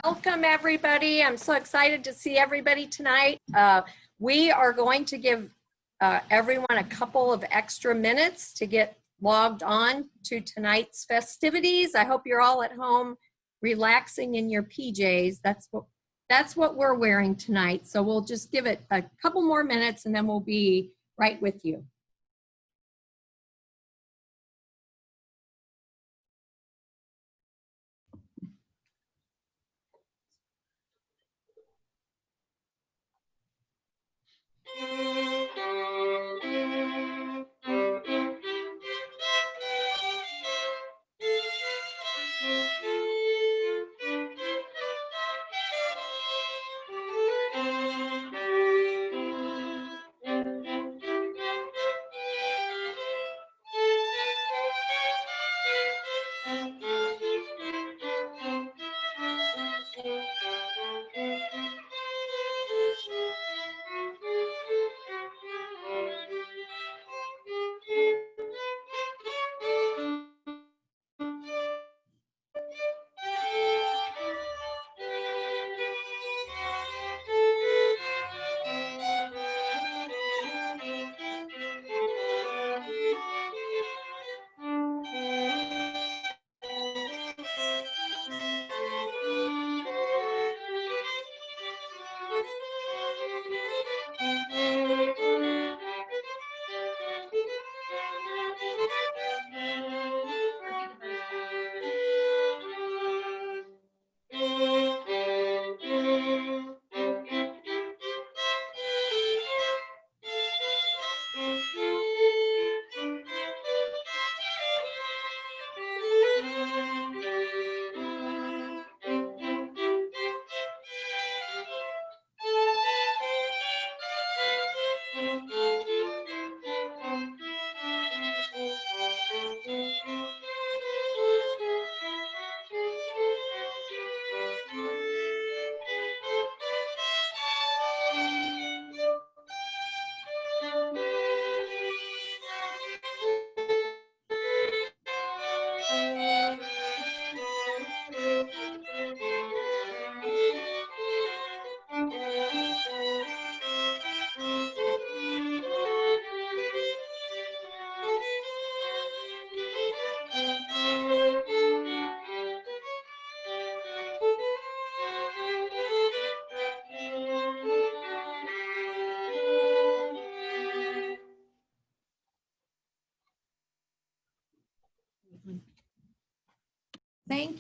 Welcome, everybody. I'm so excited to see everybody tonight. We are going to give everyone a couple of extra minutes to get logged on to tonight's festivities. I hope you're all at home relaxing in your PJs. That's what we're wearing tonight. So we'll just give it a couple more minutes and then we'll be right with you.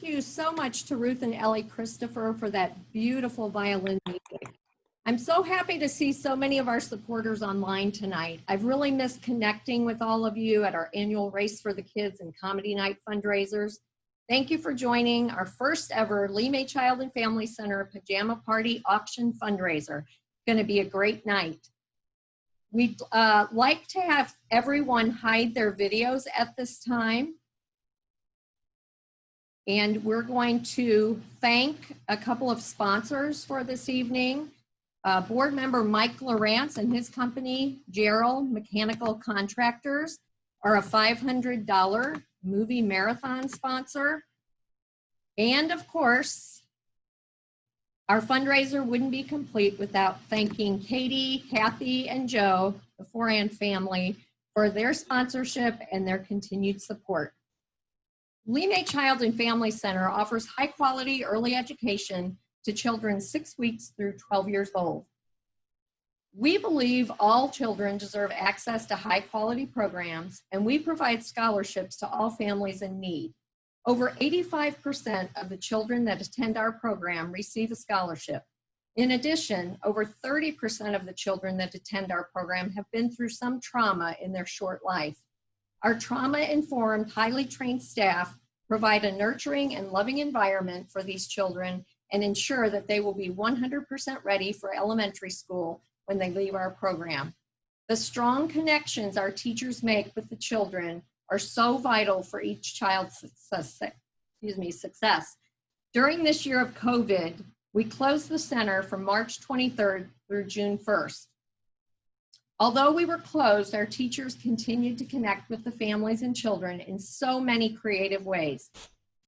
you so much to Ruth and Ellie Christopher for that beautiful violin music. I'm so happy to see so many of our supporters online tonight. I've really missed connecting with all of you at our annual Race for the Kids and Comedy Night fundraisers. Thank you for joining our first ever Lee May Child and Family Center Pajama Party Auction fundraiser. It's going to be a great night. We'd like to have everyone hide their videos at this time. And we're going to thank a couple of sponsors for this evening. Board member Mike Lawrence and his company, Gerald Mechanical Contractors, are a $500 movie marathon sponsor. And of course, our fundraiser wouldn't be complete without thanking Katie, Kathy, and Joe, the Foran family, for their sponsorship and their continued support. Lee May Child and Family Center offers high quality early education to children 6 weeks through 12 years old. We believe all children deserve access to high quality programs, and we provide scholarships to all families in need. Over 85% of the children that attend our program receive a scholarship. In addition, over 30% of the children that attend our program have been through some trauma in their short life. Our trauma-informed, highly trained staff provide a nurturing and loving environment for these children and ensure that they will be 100% ready for elementary school when they leave our program. The strong connections our teachers make with the children are so vital for each child's success. During this year of COVID, we closed the center from March 23rd through June 1st. Although we were closed, our teachers continued to connect with the families and children in so many creative ways.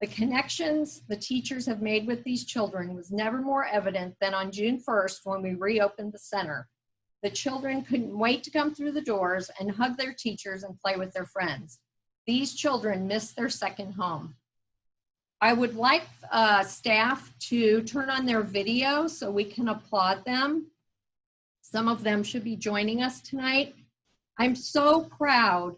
The connections the teachers have made with these children was never more evident than on June 1st when we reopened the center. The children couldn't wait to come through the doors and hug their teachers and play with their friends. These children missed their second home. I would like staff to turn on their video so we can applaud them. Some of them should be joining us tonight. I'm so proud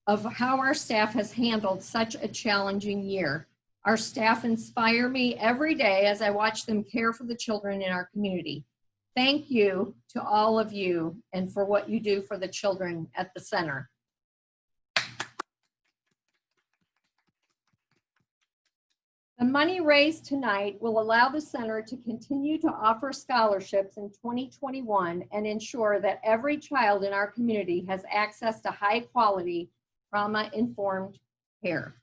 of how our staff has handled such a challenging year. Our staff inspire me every day as I watch them care for the children in our community. Thank you to all of you and for what you do for the children at the center. The money raised tonight will allow the center to continue to offer scholarships in 2021 and ensure that every child in our community has access to high quality, trauma-informed care.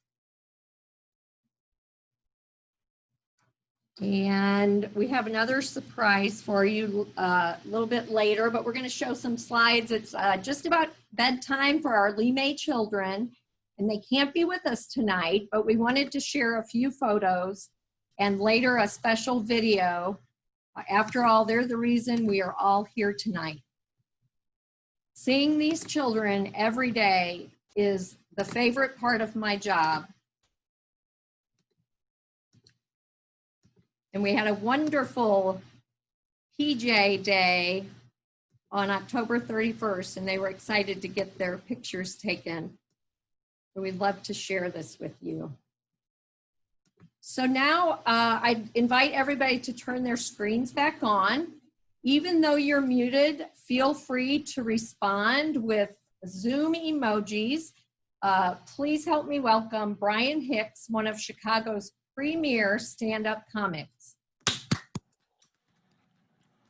And we have another surprise for you a little bit later, but we're going to show some slides. It's just about bedtime for our Lee May children. And they can't be with us tonight, but we wanted to share a few photos and later a special video. After all, they're the reason we are all here tonight. Seeing these children every day is the favorite part of my job. And we had a wonderful PJ day on October 31st, and they were excited to get their pictures taken. So we'd love to share this with you. So now I invite everybody to turn their screens back on. Even though you're muted, feel free to respond with Zoom emojis. Please help me welcome Brian Hicks, one of Chicago's premier stand-up comics.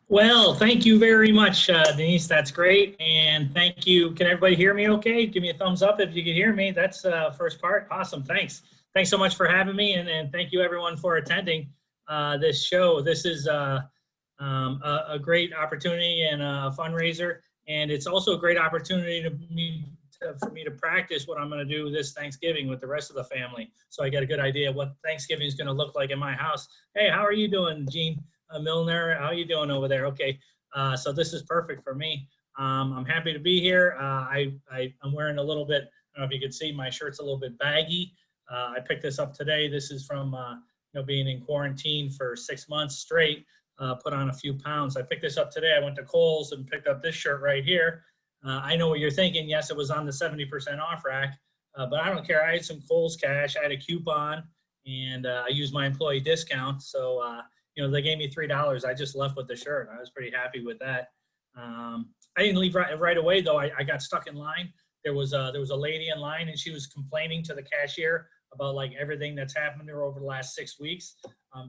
Well, thank you very much, Denise. That's great. And thank you. Can everybody hear me okay? Give me a thumbs up if you can hear me. That's the first part. Awesome. Thanks. Thanks so much for having me. And thank you, everyone, for attending this show. This is a great opportunity and a fundraiser. And it's also a great opportunity for me to practice what I'm going to do this Thanksgiving with the rest of the family. So I get a good idea of what Thanksgiving is going to look like in my house. Hey, how are you doing, Gene? Milner, how are you doing over there? Okay, so this is perfect for me. I'm happy to be here. I'm wearing a little bit, I don't know if you can see, my shirt's a little bit baggy. I picked this up today. This is from being in quarantine for 6 months straight, put on a few pounds. I picked this up today. I went to Kohl's and picked up this shirt right here. I know what you're thinking. Yes, it was on the 70% off rack, but I don't care. I had some Kohl's cash. I had a coupon, and I used my employee discount. So, you know, they gave me $3. I just left with the shirt. I was pretty happy with that. I didn't leave right away though. I got stuck in line. There was a lady in line, and she was complaining to the cashier about like everything that's happened to her over the last 6 weeks.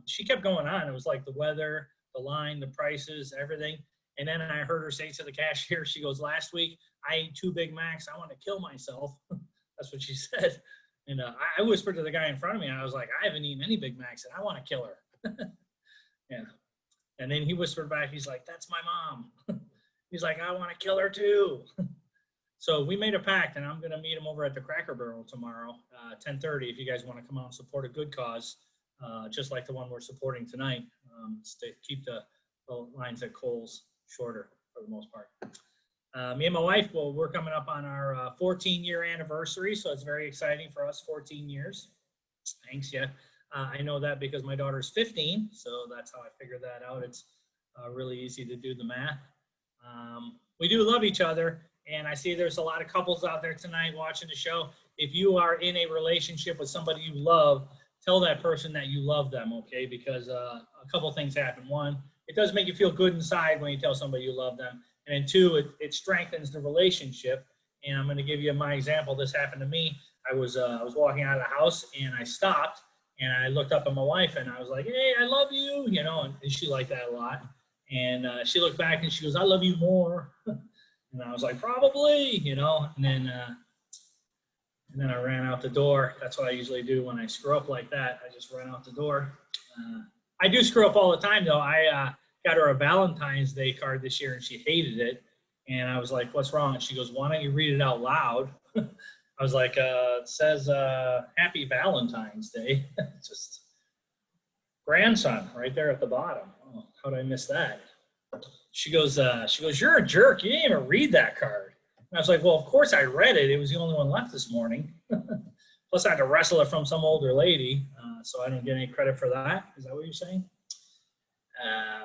She kept going on. It was like the weather, the line, the prices, everything. And then I heard her say to the cashier, she goes, "Last week I ate 2 Big Macs. I want to kill myself." That's what she said. And I whispered to the guy in front of me, and I was like, "I haven't eaten any Big Macs, and I want to kill her." Yeah. And then he whispered back, he's like, "That's my mom." He's like, "I want to kill her too." So we made a pact, and I'm going to meet him over at the Cracker Barrel tomorrow, 10:30, if you guys want to come out and support a good cause, just like the one we're supporting tonight, to keep the lines at Kohl's shorter for the most part. Me and my wife, well, we're coming up on our 14-year anniversary, so it's very exciting for us, 14 years. Thanks, yeah. I know that because my daughter's 15, so that's how I figured that out. It's really easy to do the math. We do love each other, and I see there's a lot of couples out there tonight watching the show. If you are in a relationship with somebody you love, tell that person that you love them, okay? Because a couple things happen. One, it does make you feel good inside when you tell somebody you love them. And then two, it strengthens the relationship. And I'm going to give you my example. This happened to me. I was walking out of the house, and I stopped, and I looked up at my wife, and I was like, "Hey, I love you," you know, and she liked that a lot. And she looked back, and she goes, "I love you more." And I was like, "Probably," you know, and then I ran out the door. That's what I usually do when I screw up like that. I just run out the door. I do screw up all the time, though. I got her a Valentine's Day card this year, and she hated it. And I was like, "What's wrong?" And she goes, "Why don't you read it out loud?" I was like, "It says Happy Valentine's Day." Just grandson right there at the bottom. Oh, how did I miss that? She goes, "You're a jerk. You didn't even read that card." And I was like, "Well, of course I read it. It was the only one left this morning." Plus, I had to wrestle it from some older lady, so I don't get any credit for that. Is that what you're saying?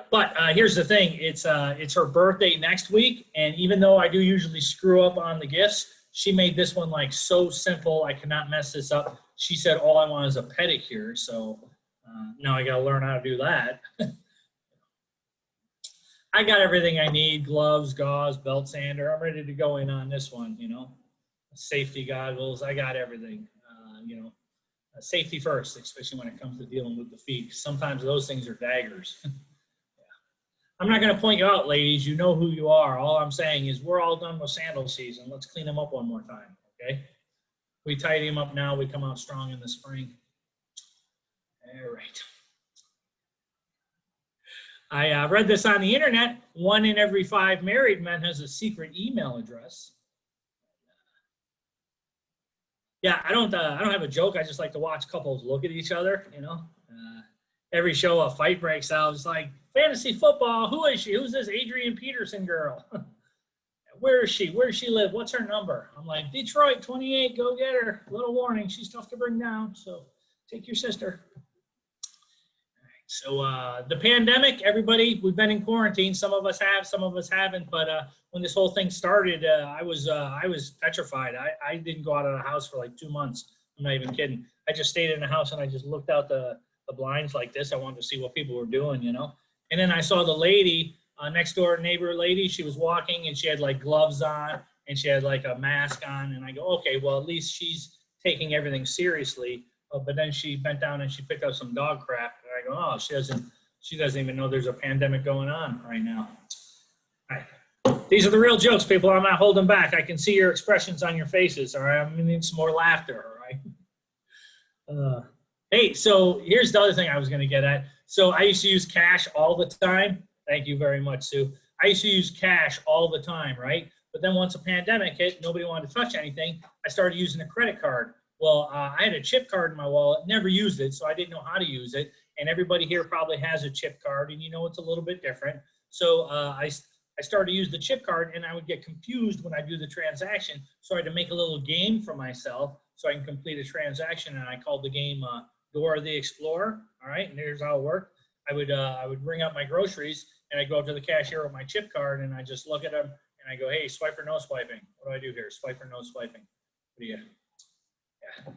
But here's the thing. It's her birthday next week, and even though I do usually screw up on the gifts, she made this one like so simple. I cannot mess this up. She said, "All I want is a pedicure." So now I got to learn how to do that. I got everything I need: gloves, gauze, belt sander. I'm ready to go in on this one, you know. Safety goggles. I got everything, you know. Safety first, especially when it comes to dealing with the feet. Sometimes those things are daggers. Yeah. I'm not going to point you out, ladies. You know who you are. All I'm saying is we're all done with sandal season. Let's clean them up one more time, okay? We tidy them up now. We come out strong in the spring. All right. I read this on the internet. 1 in every 5 married men has a secret email address. Yeah, I don't have a joke. I just like to watch couples look at each other. You know, every show a fight breaks out. It's like fantasy football. Who is she? Who's this Adrian Peterson girl? Where is she? Where does she live? What's her number? I'm like, Detroit 28. Go get her. Little warning. She's tough to bring down. So take your sister. So the pandemic, everybody, we've been in quarantine. Some of us have, some of us haven't. But when this whole thing started, I was petrified. I didn't go out of the house for like 2 months. I'm not even kidding. I just stayed in the house, and I just looked out the blinds like this. I wanted to see what people were doing, you know. And then I saw the lady, next door neighbor lady. She was walking, and she had like gloves on, and she had like a mask on. And I go, okay, well, at least she's taking everything seriously. But then she bent down and she picked up some dog crap. And I go, oh, she doesn't even know there's a pandemic going on right now. All right. These are the real jokes, people. I'm not holding back. I can see your expressions on your faces. All right. I'm going to need some more laughter. All right. Hey, so here's the other thing I was going to get at. So I used to use cash all the time. Thank you very much, Sue. I used to use cash all the time, right? But then once a pandemic hit, nobody wanted to touch anything. I started using a credit card. Well, I had a chip card in my wallet, never used it, so I didn't know how to use it. And everybody here probably has a chip card, and you know it's a little bit different. So I started to use the chip card, and I would get confused when I do the transaction. So I had to make a little game for myself so I can complete a transaction, and I called the game Dora the Explorer. All right, and here's how it worked. I would bring up my groceries, and I'd go up to the cashier with my chip card, and I just look at them, and I go, hey, swipe or no swiping? What do I do here? Swipe or no swiping? What do you? Yeah.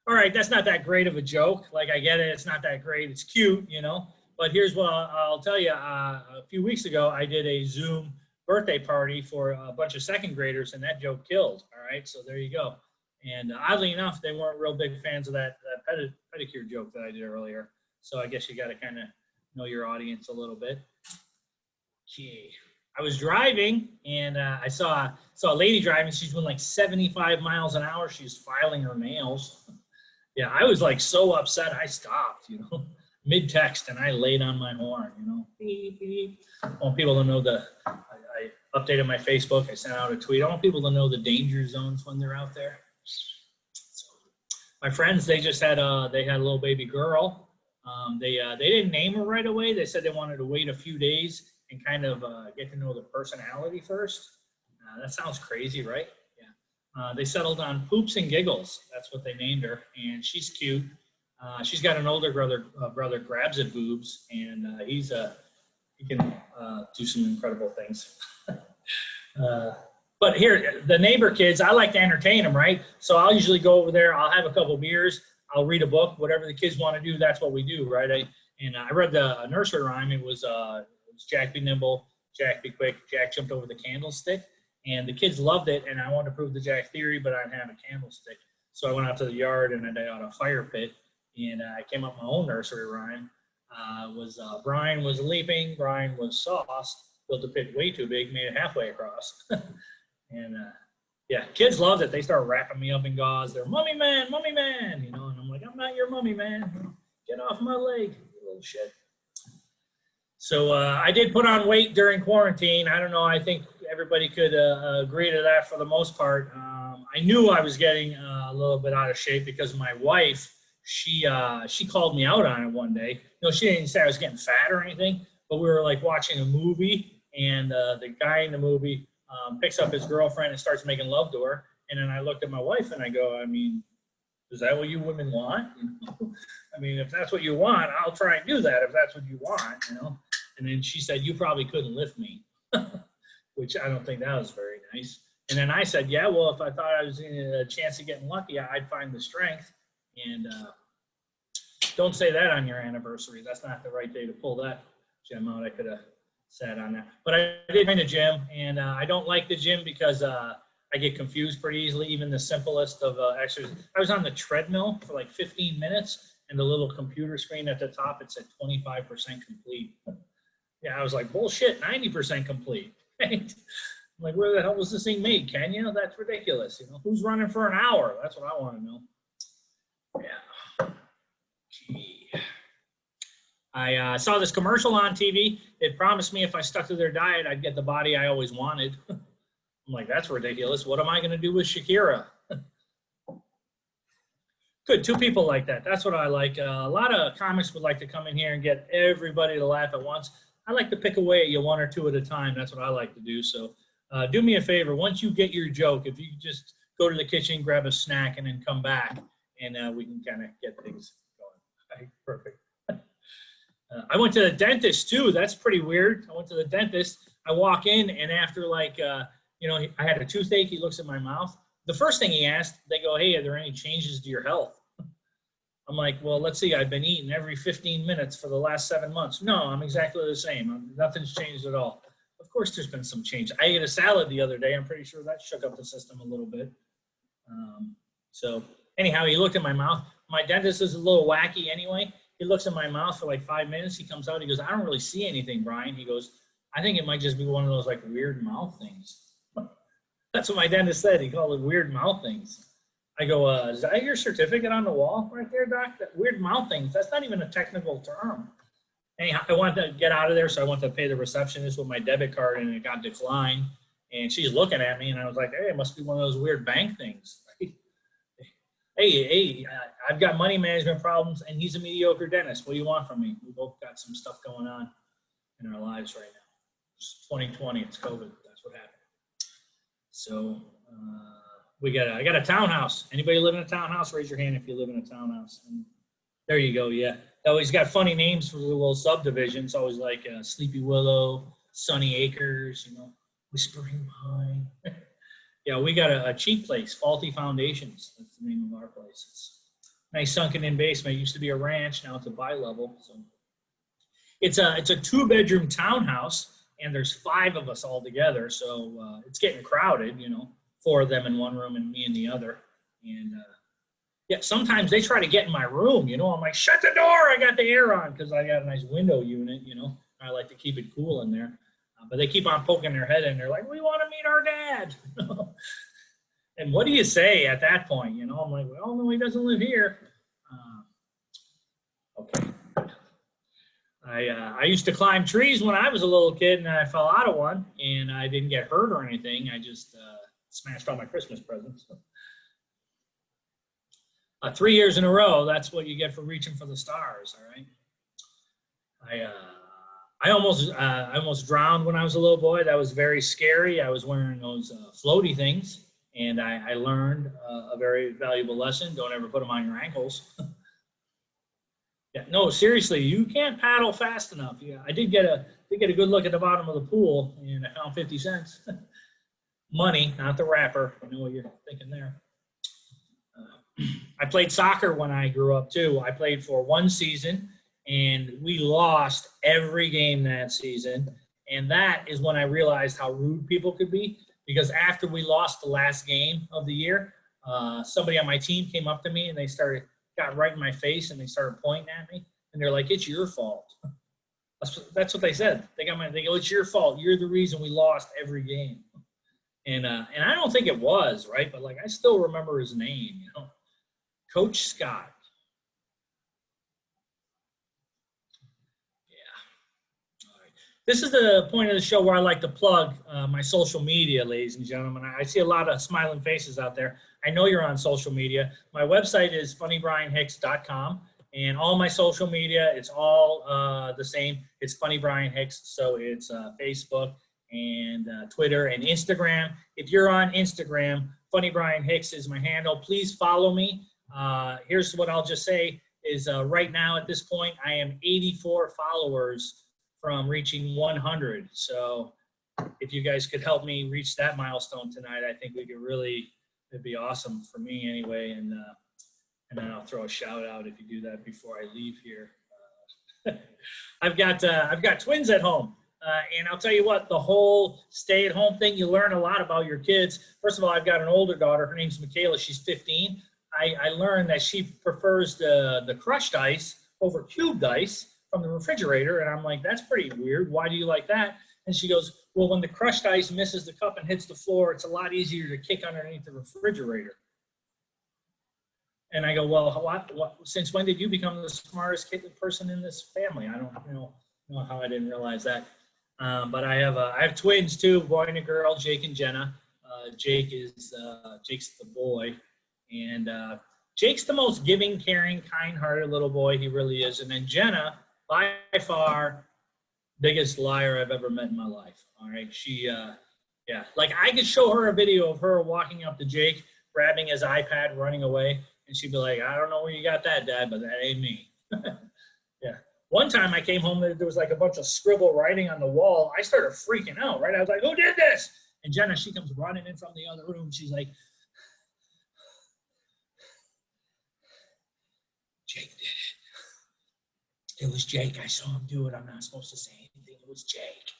all right, that's not that great of a joke. Like, I get it. It's not that great. It's cute, you know. But here's what I'll tell you. A few weeks ago, I did a Zoom birthday party for a bunch of second graders, and that joke killed. All right, so there you go. And oddly enough, they weren't real big fans of that pedicure joke that I did earlier. So I guess you got to kind of know your audience a little bit. Okay. I was driving, and I saw a lady driving. She's doing like 75 miles an hour. She's filing her nails. Yeah, I was like so upset. I stopped, you know, mid-text, and I laid on my horn, you know. Beep, beep. I want people to know I updated my Facebook. I sent out a tweet. I want people to know the danger zones when they're out there. So, my friends, they just had a little baby girl. They didn't name her right away. They said they wanted to wait a few days and kind of get to know the personality first. That sounds crazy, right? Yeah. They settled on Poops and Giggles. That's what they named her, and she's cute. She's got an older brother Grabs at Boobs, and he can do some incredible things. But here, the neighbor kids, I like to entertain them, right? So I'll usually go over there. I'll have a couple beers. I'll read a book. Whatever the kids want to do, that's what we do, right? I read the nursery rhyme. It was Jack be nimble, Jack be quick, Jack jumped over the candlestick. And the kids loved it, and I wanted to prove the Jack theory, but I didn't have a candlestick. So I went out to the yard, and I dug out a fire pit, and I came up with my own nursery rhyme. Brian was leaping, Brian was sauce, built a pit way too big, made it halfway across. And yeah, kids loved it. They start wrapping me up in gauze. They're mummy man, you know, and I'm like, I'm not your mummy man. Get off my leg, you little shit. So I did put on weight during quarantine. I don't know. I think everybody could agree to that for the most part. I knew I was getting a little bit out of shape because my wife, she called me out on it one day. You know, she didn't say I was getting fat or anything, but we were like watching a movie, and the guy in the movie picks up his girlfriend and starts making love to her. And then I looked at my wife and I go, I mean, is that what you women want? You know? I mean, if that's what you want, I'll try and do that if that's what you want, you know. And then she said, you probably couldn't lift me, which I don't think that was very nice. And then I said, yeah, well, if I thought I was in a chance of getting lucky, I'd find the strength. And don't say that on your anniversary. That's not the right day to pull that gem out. I could have sat on that. But I did find the gym, and I don't like the gym because I get confused pretty easily, even the simplest of exercises. I was on the treadmill for like 15 minutes, and the little computer screen at the top, it said 25% complete. Yeah, I was like, bullshit, 90% complete. Right? I'm like, where the hell was this thing made, Kenya? That's ridiculous. You know, who's running for an hour? That's what I want to know. Yeah. Gee. I saw this commercial on TV. It promised me if I stuck to their diet, I'd get the body I always wanted. I'm like, that's ridiculous. What am I going to do with Shakira? Good, two people like that. That's what I like. A lot of comics would like to come in here and get everybody to laugh at once. I like to pick away at you one or two at a time. That's what I like to do. So do me a favor. Once you get your joke, if you just go to the kitchen, grab a snack, and then come back, and we can kind of get things going. Right, perfect. I went to the dentist, too. That's pretty weird. I went to the dentist. I walk in, and after, like, you know, I had a toothache. He looks at my mouth. The first thing he asked, they go, hey, are there any changes to your health? I'm like, well, let's see. I've been eating every 15 minutes for the last 7 months. No, I'm exactly the same. Nothing's changed at all. Of course, there's been some change. I ate a salad the other day. I'm pretty sure that shook up the system a little bit. So anyhow, he looked at my mouth. My dentist is a little wacky anyway. He looks in my mouth for like 5 minutes. He comes out. He goes, I don't really see anything, Brian. He goes, I think it might just be one of those like weird mouth things. That's what my dentist said. He called it weird mouth things. I go, is that your certificate on the wall right there, Doc? That weird mouth things. That's not even a technical term. Anyhow, I wanted to get out of there, so I went to pay the receptionist with my debit card, and it got declined. And she's looking at me, and I was like, hey, it must be one of those weird bank things. Right? Hey, I've got money management problems, and he's a mediocre dentist. What do you want from me? We both got some stuff going on in our lives right now. It's 2020. It's COVID. That's what happened. So I got a townhouse. Anybody live in a townhouse? Raise your hand if you live in a townhouse. And there you go. Yeah. He's got funny names for the little subdivisions. Always like Sleepy Willow, Sunny Acres, you know, Whispering Pine. Yeah, we got a cheap place, Faulty Foundations. That's the name of our place. Nice sunken in basement. It used to be a ranch. Now it's a bi-level. So it's a 2-bedroom townhouse, and there's 5 of us all together. So it's getting crowded, 4 of them in one room and me in the other. And yeah, sometimes they try to get in my room, I'm like, shut the door, I got the air on, because I got a nice window unit, I like to keep it cool in there. But they keep on poking their head in. They're like, we want to meet our dad. And what do you say at that point? I'm like, well, no, he doesn't live here. Okay. I used to climb trees when I was a little kid, and I fell out of one, and I didn't get hurt or anything. I just smashed all my Christmas presents. 3 years in a row, that's what you get for reaching for the stars, all right? I almost drowned when I was a little boy. That was very scary. I was wearing those floaty things, and I learned a very valuable lesson. Don't ever put them on your ankles. Yeah, no, seriously, you can't paddle fast enough. Yeah, I did get a good look at the bottom of the pool, and I found 50 cents. Money, not the wrapper. I know what you're thinking there. I played soccer when I grew up too. I played for 1 season, and we lost every game that season. And that is when I realized how rude people could be, because after we lost the last game of the year, somebody on my team came up to me and they got right in my face and they started pointing at me, and they're like, it's your fault. That's what they said. They go, it's your fault. You're the reason we lost every game. And I don't think it was, right? But I still remember his name, Coach Scott. Yeah. All right. This is the point of the show where I like to plug my social media, ladies and gentlemen. I see a lot of smiling faces out there. I know you're on social media. My website is funnybrianhicks.com, and all my social media, it's all the same. It's Funny Brian Hicks, so it's Facebook and Twitter and Instagram. If you're on Instagram, Funny Brian Hicks is my handle. Please follow me. Here's what I'll just say is right now at this point, I am 84 followers from reaching 100. So if you guys could help me reach that milestone tonight, I think we could really, it'd be awesome for me anyway. And then I'll throw a shout out if you do that before I leave here. I've got twins at home. And I'll tell you what, the whole stay-at-home thing, you learn a lot about your kids. First of all, I've got an older daughter. Her name's Michaela. She's 15. I learned that she prefers the crushed ice over cubed ice from the refrigerator. And I'm like, that's pretty weird. Why do you like that? And she goes, well, when the crushed ice misses the cup and hits the floor, it's a lot easier to kick underneath the refrigerator. And I go, well, what, since when did you become the smartest person in this family? I don't know how I didn't realize that. But I have twins too, boy and a girl, Jake and Jenna. Jake's the boy, and Jake's the most giving, caring, kind-hearted little boy. He really is. And then Jenna, by far, biggest liar I've ever met in my life. All right, she, like I could show her a video of her walking up to Jake, grabbing his iPad, running away, and she'd be like, I don't know where you got that, Dad, but that ain't me. Yeah. One time I came home, there was like a bunch of scribble writing on the wall. I started freaking out, right? I was like, who did this? And Jenna, she comes running in from the other room. She's like, Jake did it. It was Jake. I saw him do it. I'm not supposed to say anything. It was Jake.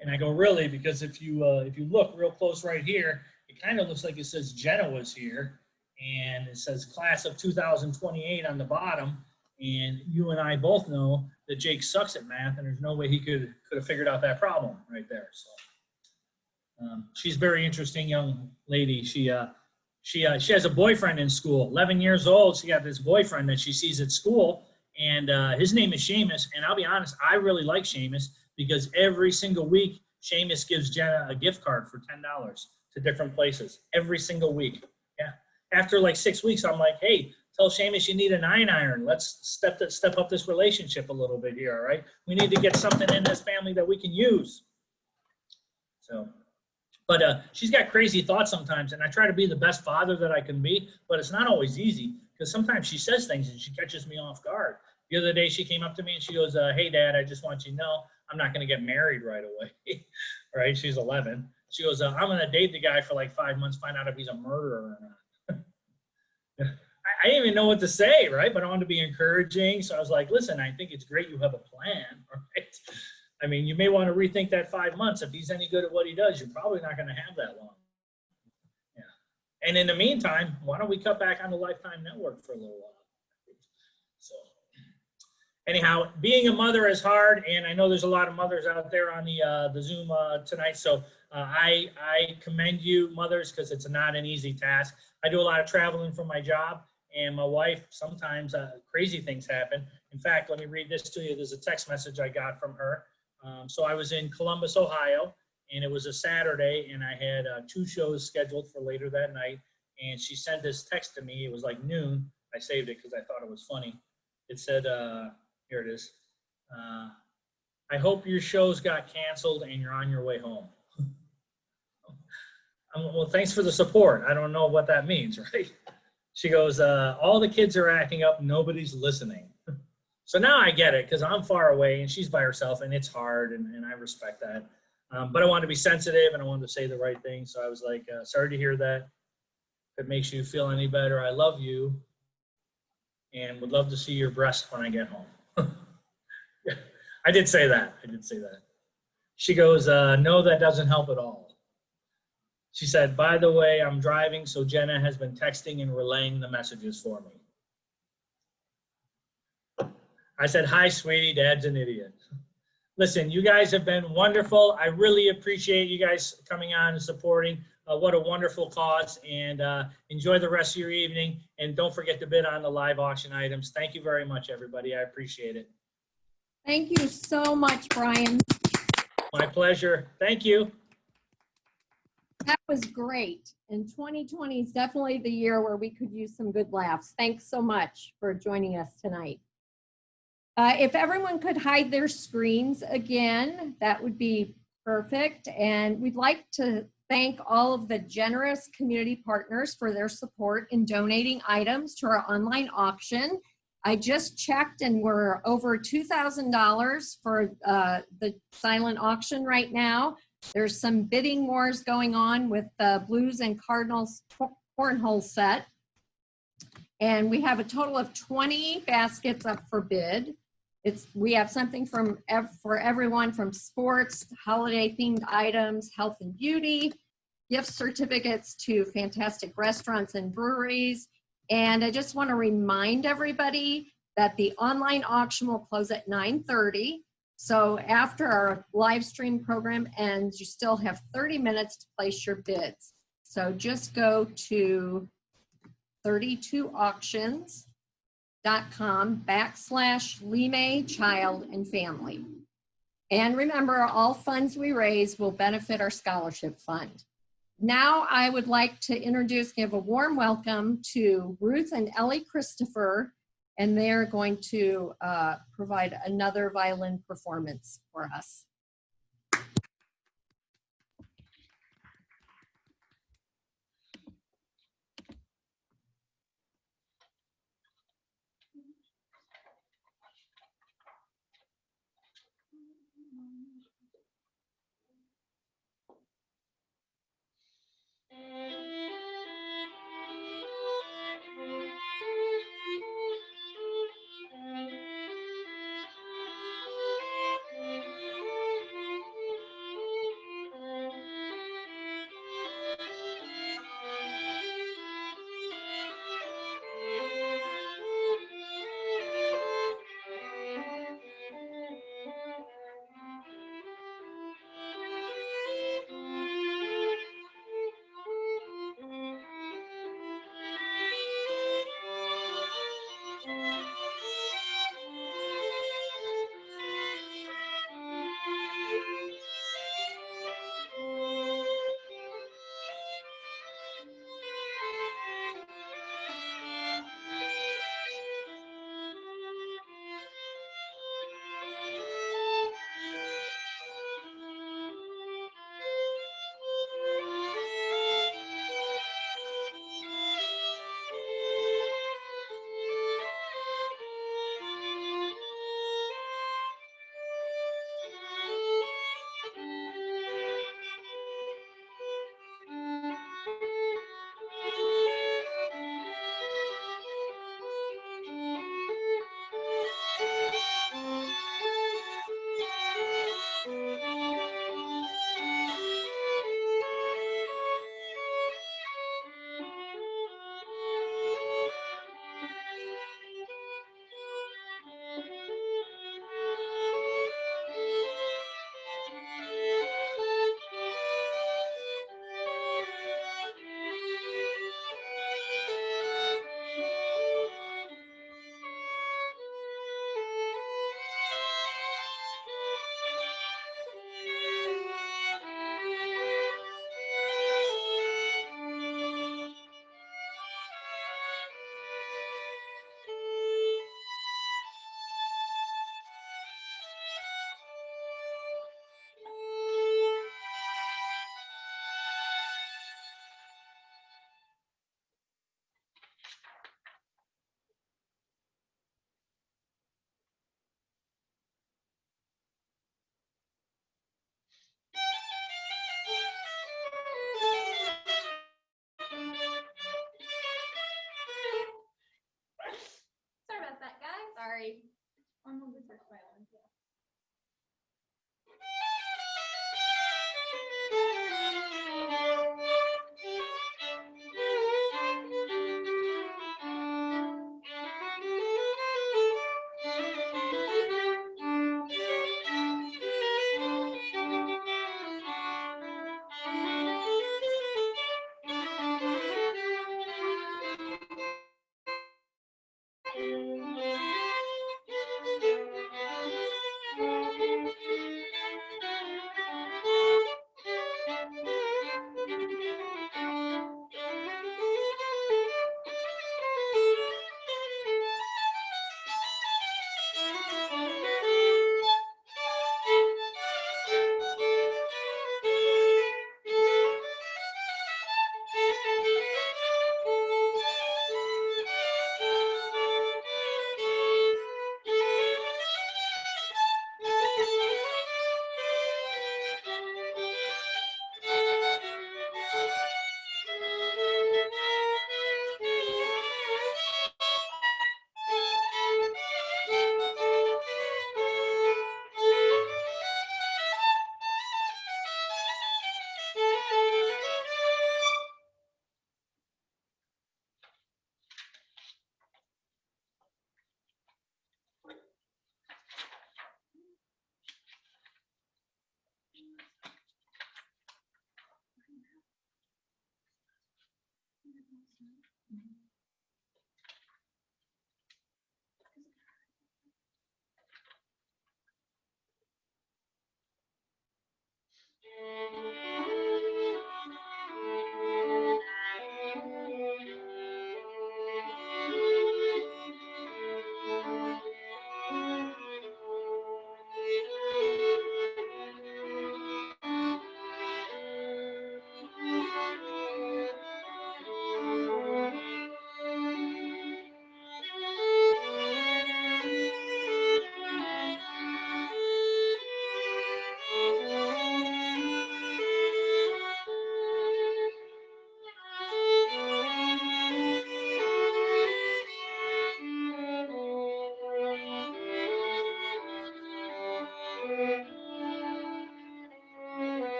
And I go, really? Because if you look real close right here, it kind of looks like it says Jenna was here. And it says class of 2028 on the bottom. And you and I both know that Jake sucks at math, and there's no way he could have figured out that problem right there. So she's a very interesting young lady. She has a boyfriend in school. 11 years old. She got this boyfriend that she sees at school, and his name is Seamus. And I'll be honest, I really like Seamus because every single week Seamus gives Jenna a gift card for $10 to different places every single week. Yeah. After like 6 weeks, I'm like, hey, tell Seamus you need a 9-iron. Let's step up this relationship a little bit here, all right? We need to get something in this family that we can use. So, but she's got crazy thoughts sometimes, and I try to be the best father that I can be, but it's not always easy because sometimes she says things and she catches me off guard. The other day she came up to me and she goes, hey, Dad, I just want you to know I'm not going to get married right away, right? She's 11. She goes, I'm going to date the guy for like 5 months, find out if he's a murderer or not. I didn't even know what to say, right? But I wanted to be encouraging. So I was like, listen, I think it's great you have a plan, right? I mean, you may want to rethink that 5 months. If he's any good at what he does, you're probably not going to have that long. Yeah. And in the meantime, why don't we cut back on the Lifetime Network for a little while? So anyhow, being a mother is hard, and I know there's a lot of mothers out there on the Zoom tonight. So I commend you, mothers, because it's not an easy task. I do a lot of traveling for my job, and my wife, sometimes crazy things happen. In fact, let me read this to you. There's a text message I got from her. So I was in Columbus, Ohio, and it was a Saturday, and I had 2 shows scheduled for later that night. And she sent this text to me. It was like noon. I saved it because I thought it was funny. It said, here it is. I hope your shows got canceled and you're on your way home. Well, thanks for the support. I don't know what that means, right? She goes, all the kids are acting up. Nobody's listening. So now I get it because I'm far away and she's by herself and it's hard and I respect that. But I wanted to be sensitive and I wanted to say the right thing. So I was like, sorry to hear that. If it makes you feel any better, I love you and would love to see your breast when I get home. I did say that. She goes, no, that doesn't help at all. She said, by the way, I'm driving, so Jenna has been texting and relaying the messages for me. I said, hi, sweetie, Dad's an idiot. Listen, you guys have been wonderful. I really appreciate you guys coming on and supporting. What a wonderful cause, and enjoy the rest of your evening. And don't forget to bid on the live auction items. Thank you very much, everybody. I appreciate it. Thank you so much, Brian. My pleasure. Thank you. That was great. And 2020 is definitely the year where we could use some good laughs. Thanks so much for joining us tonight. If everyone could hide their screens again, that would be perfect. And we'd like to thank all of the generous community partners for their support in donating items to our online auction. I just checked and we're over $2,000 for the silent auction right now. There's some bidding wars going on with the Blues and Cardinals cornhole set. And we have a total of 20 baskets up for bid. We have something for everyone from sports, holiday themed items, health and beauty, gift certificates to fantastic restaurants and breweries. And I just want to remind everybody that the online auction will close at 9:30. So after our live stream program ends, you still have 30 minutes to place your bids. So just go to 32auctions.com/Lee Child and Family. And remember, all funds we raise will benefit our scholarship fund. Now I would like to give a warm welcome to Ruth and Ellie Christopher, and they're going to provide another violin performance for us.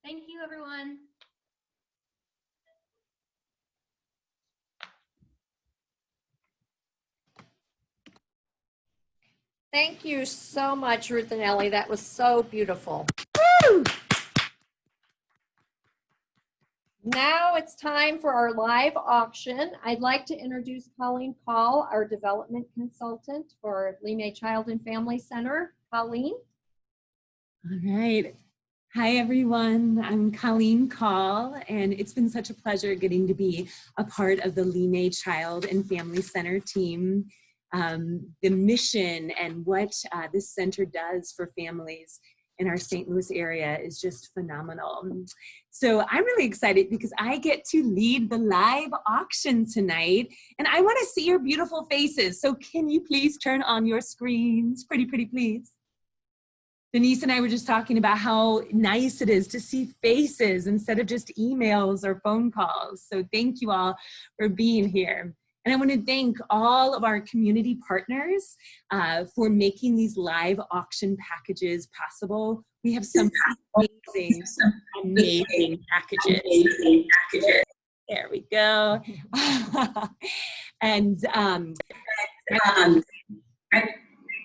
Thank you, everyone. Thank you so much, Ruth and Ellie. That was so beautiful. Woo! Now it's time for our live auction. I'd like to introduce Colleen Call, our development consultant for Lee Child and Family Center. Colleen. All right. Hi, everyone. I'm Colleen Call, and it's been such a pleasure getting to be a part of the Lee Child and Family Center team. The mission and what this center does for families in our St. Louis area is just phenomenal. So I'm really excited because I get to lead the live auction tonight, and I want to see your beautiful faces. So can you please turn on your screens? Pretty, please. Denise and I were just talking about how nice it is to see faces instead of just emails or phone calls. So thank you all for being here. And I want to thank all of our community partners for making these live auction packages possible. We have some amazing packages. There we go. And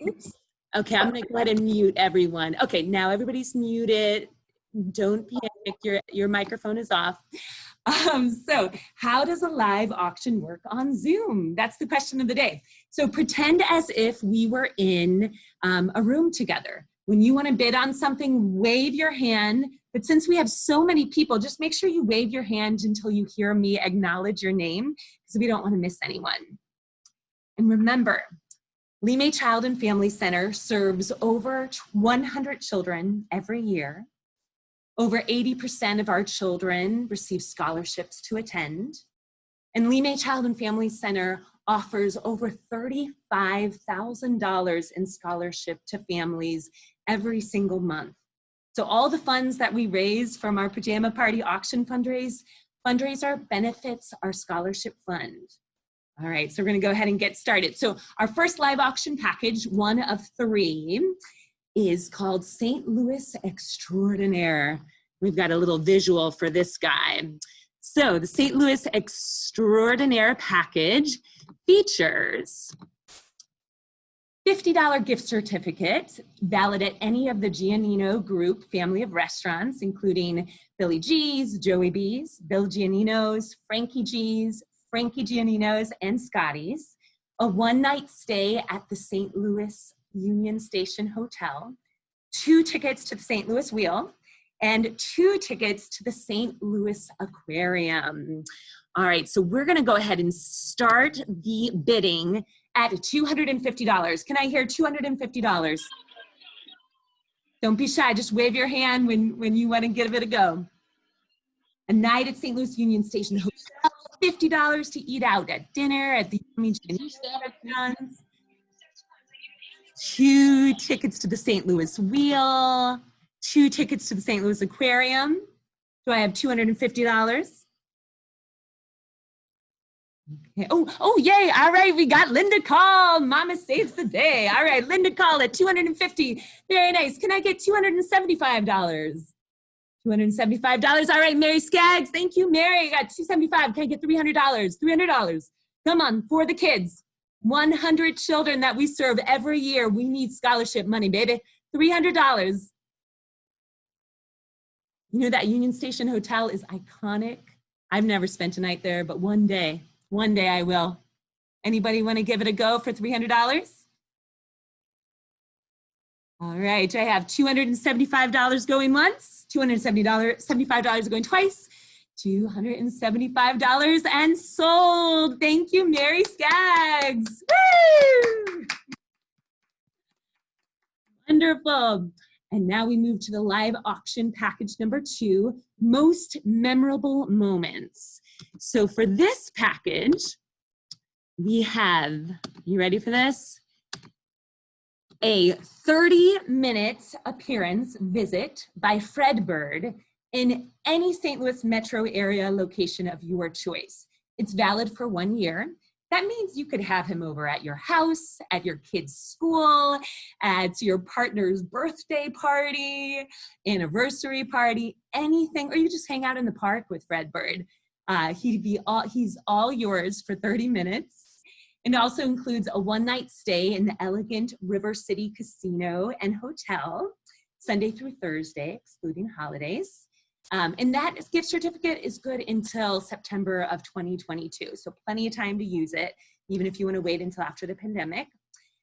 oops. Okay, I'm gonna go ahead and mute everyone. Okay, now everybody's muted. Don't panic, your microphone is off. So how does a live auction work on Zoom? That's the question of the day. So pretend as if we were in a room together. When you want to bid on something, wave your hand. But since we have so many people, just make sure you wave your hand until you hear me acknowledge your name, because we don't want to miss anyone. And remember, Lee May Child and Family Center serves over 100 children every year. Over 80% of our children receive scholarships to attend. And Lee May Child and Family Center offers over $35,000 in scholarship to families every single month. So all the funds that we raise from our Pajama Party auction fundraiser benefits our scholarship fund. All right, so we're gonna go ahead and get started. So our first live auction package, one of 3, is called St. Louis Extraordinaire. We've got a little visual for this guy. So the St. Louis Extraordinaire package features $50 gift certificate, valid at any of the Giannino Group family of restaurants, including Billy G's, Joey B's, Bill Giannino's, Frankie G's, Frankie Giannino's, and Scotty's, a one-night stay at the St. Louis Union Station Hotel, 2 tickets to the St. Louis Wheel, and 2 tickets to the St. Louis Aquarium. All right, so we're gonna go ahead and start the bidding at $250. Can I hear $250? Don't be shy, just wave your hand when you wanna give it a go. A night at St. Louis Union Station Hotel, $50 to eat out at dinner at the restaurants. 2 tickets to the St. Louis Wheel, 2 tickets to the St. Louis Aquarium. Do I have $250? Okay. Oh, yay. All right, we got Linda Call. Mama saves the day. All right, Linda Call at $250. Very nice. Can I get $275? $275. All right, Mary Skaggs. Thank you, Mary. I got $275. Can I get $300? $300. Come on, for the kids. 100 children that we serve every year. We need scholarship money, baby. $300. You know, that Union Station Hotel is iconic. I've never spent a night there, but one day I will. Anybody want to give it a go for $300? All right, I have $275 going once, $275 going twice, $275 and sold. Thank you, Mary Skaggs. Woo! Wonderful. And now we move to the live auction package number 2, most memorable moments. So for this package, we have, you ready for this? A 30-minute appearance visit by Fred Bird in any St. Louis metro area location of your choice. It's valid for 1 year. That means you could have him over at your house, at your kid's school, at your partner's birthday party, anniversary party, anything, or you just hang out in the park with Fred Bird. He's all yours for 30 minutes. And also includes a one-night stay in the elegant River City Casino and Hotel, Sunday through Thursday, excluding holidays. And that gift certificate is good until September of 2022. So plenty of time to use it, even if you want to wait until after the pandemic.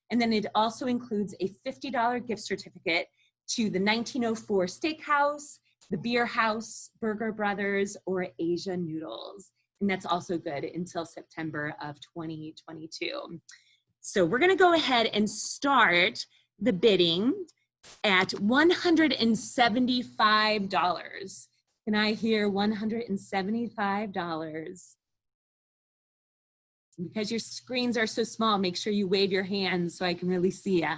And then it also includes a $50 gift certificate to the 1904 Steakhouse, the Beer House, Burger Brothers, or Asia Noodles. And that's also good until September of 2022. So we're gonna go ahead and start the bidding at $175. Can I hear $175? Because your screens are so small, make sure you wave your hands so I can really see ya.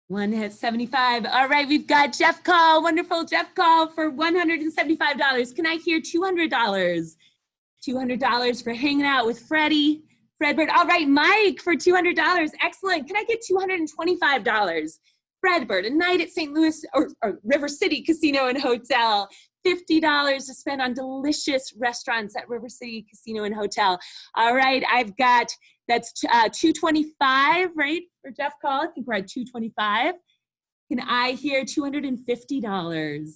175. All right, we've got Jeff Call, wonderful Jeff Call for $175. Can I hear $200? $200 for hanging out with Freddie, Fred Bird. All right, Mike for $200. Excellent. Can I get $225? Fred Bird, a night at St. Louis or River City Casino and Hotel. $50 to spend on delicious restaurants at River City Casino and Hotel. All right, I've got That's $225, right, for Jeff Call? I think we're at $225. Can I hear $250?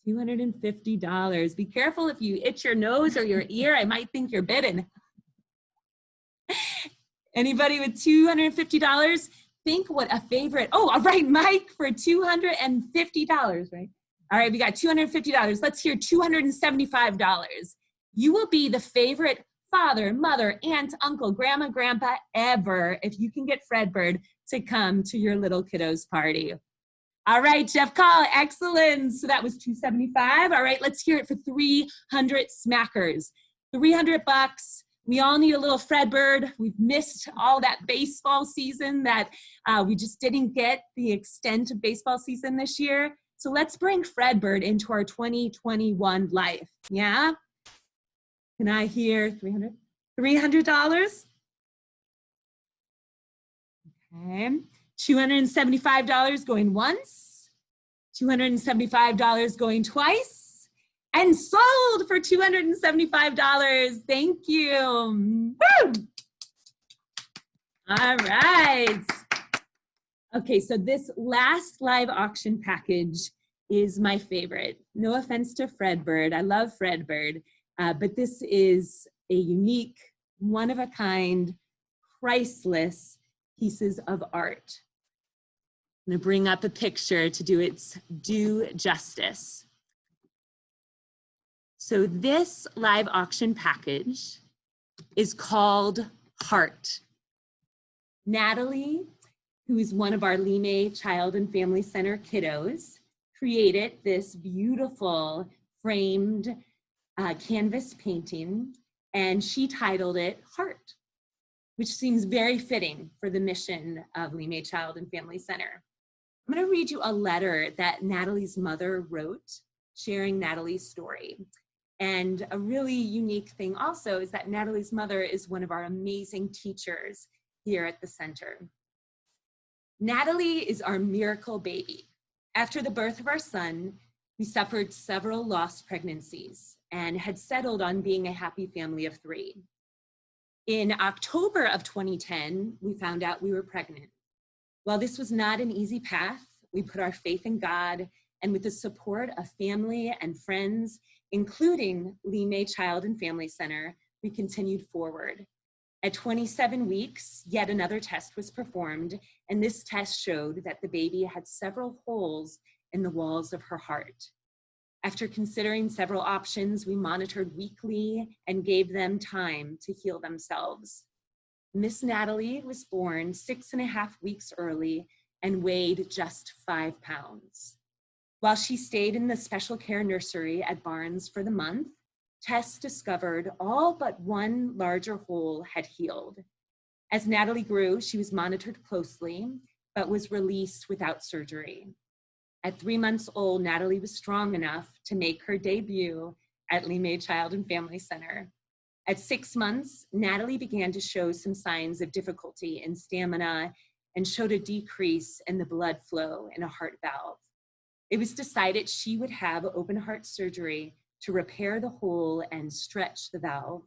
$250. Be careful if you itch your nose or your ear. I might think you're bitten. Anybody with $250? Think what a favorite. Oh, all right, Mike, for $250, right? All right, we got $250. Let's hear $275. You will be the favorite father, mother, aunt, uncle, grandma, grandpa ever if you can get Fredbird to come to your little kiddos party. All right, Jeff Call, excellent. So that was $275. All right, let's hear it for 300 smackers. $300. We all need a little Fredbird. We've missed all that baseball season that we just didn't get the extent of baseball season this year. So let's bring Fredbird into our 2021 life. Yeah? Can I hear $300? $300? Okay. $275 going once. $275 going twice. And sold for $275. Thank you. Woo! All right. Okay, so this last live auction package is my favorite. No offense to Fredbird. I love Fredbird. But this is a unique, one-of-a-kind, priceless pieces of art. I'm going to bring up a picture to do its due justice. So this live auction package is called Heart. Natalie, who is one of our Lime Child and Family Center kiddos, created this beautiful framed canvas painting, and she titled it Heart, which seems very fitting for the mission of Lime Child and Family Center. I'm going to read you a letter that Natalie's mother wrote, sharing Natalie's story. And a really unique thing also is that Natalie's mother is one of our amazing teachers here at the center. Natalie is our miracle baby. After the birth of our son, we suffered several lost pregnancies and had settled on being a happy family of 3. In October of 2010, we found out we were pregnant. While this was not an easy path, we put our faith in God, and with the support of family and friends, including Lime Child and Family Center, we continued forward. At 27 weeks, yet another test was performed, and this test showed that the baby had several holes in the walls of her heart. After considering several options, we monitored weekly and gave them time to heal themselves. Miss Natalie was born 6.5 weeks early and weighed just 5 pounds. While she stayed in the special care nursery at Barnes for the month, tests discovered all but one larger hole had healed. As Natalie grew, she was monitored closely, but was released without surgery. At 3 months old, Natalie was strong enough to make her debut at Lime Child and Family Center. At 6 months, Natalie began to show some signs of difficulty in stamina and showed a decrease in the blood flow in a heart valve. It was decided she would have open heart surgery to repair the hole and stretch the valve.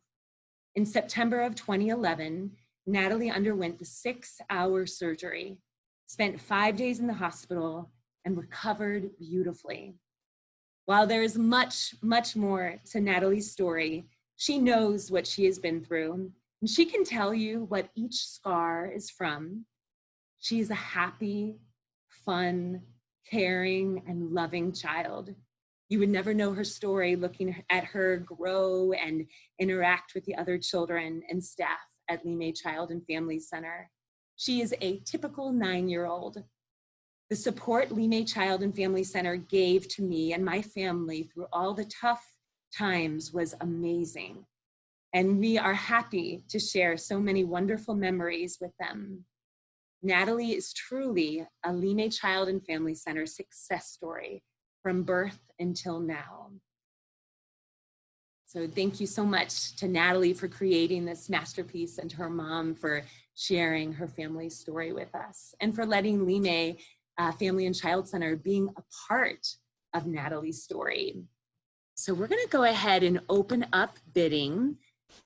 In September of 2011, Natalie underwent the 6-hour surgery, spent 5 days in the hospital, and recovered beautifully. While there is much, much more to Natalie's story, she knows what she has been through, and she can tell you what each scar is from. She is a happy, fun, caring, and loving child. You would never know her story looking at her grow and interact with the other children and staff at Lime Child and Family Center. She is a typical 9-year-old. The support Lime Child and Family Center gave to me and my family through all the tough times was amazing. And we are happy to share so many wonderful memories with them. Natalie is truly a Lime Child and Family Center success story from birth until now. So thank you so much to Natalie for creating this masterpiece and to her mom for sharing her family's story with us and for letting Lime Family and Child Center being a part of Natalie's story. So we're gonna go ahead and open up bidding.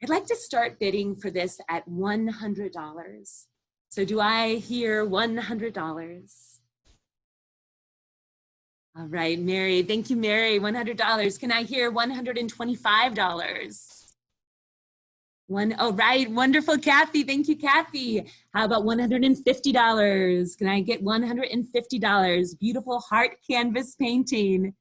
I'd like to start bidding for this at $100. So do I hear $100? All right, Mary, thank you, Mary, $100. Can I hear $125? Oh, right, wonderful, Kathy, thank you, Kathy. How about $150? Can I get $150? Beautiful heart canvas painting.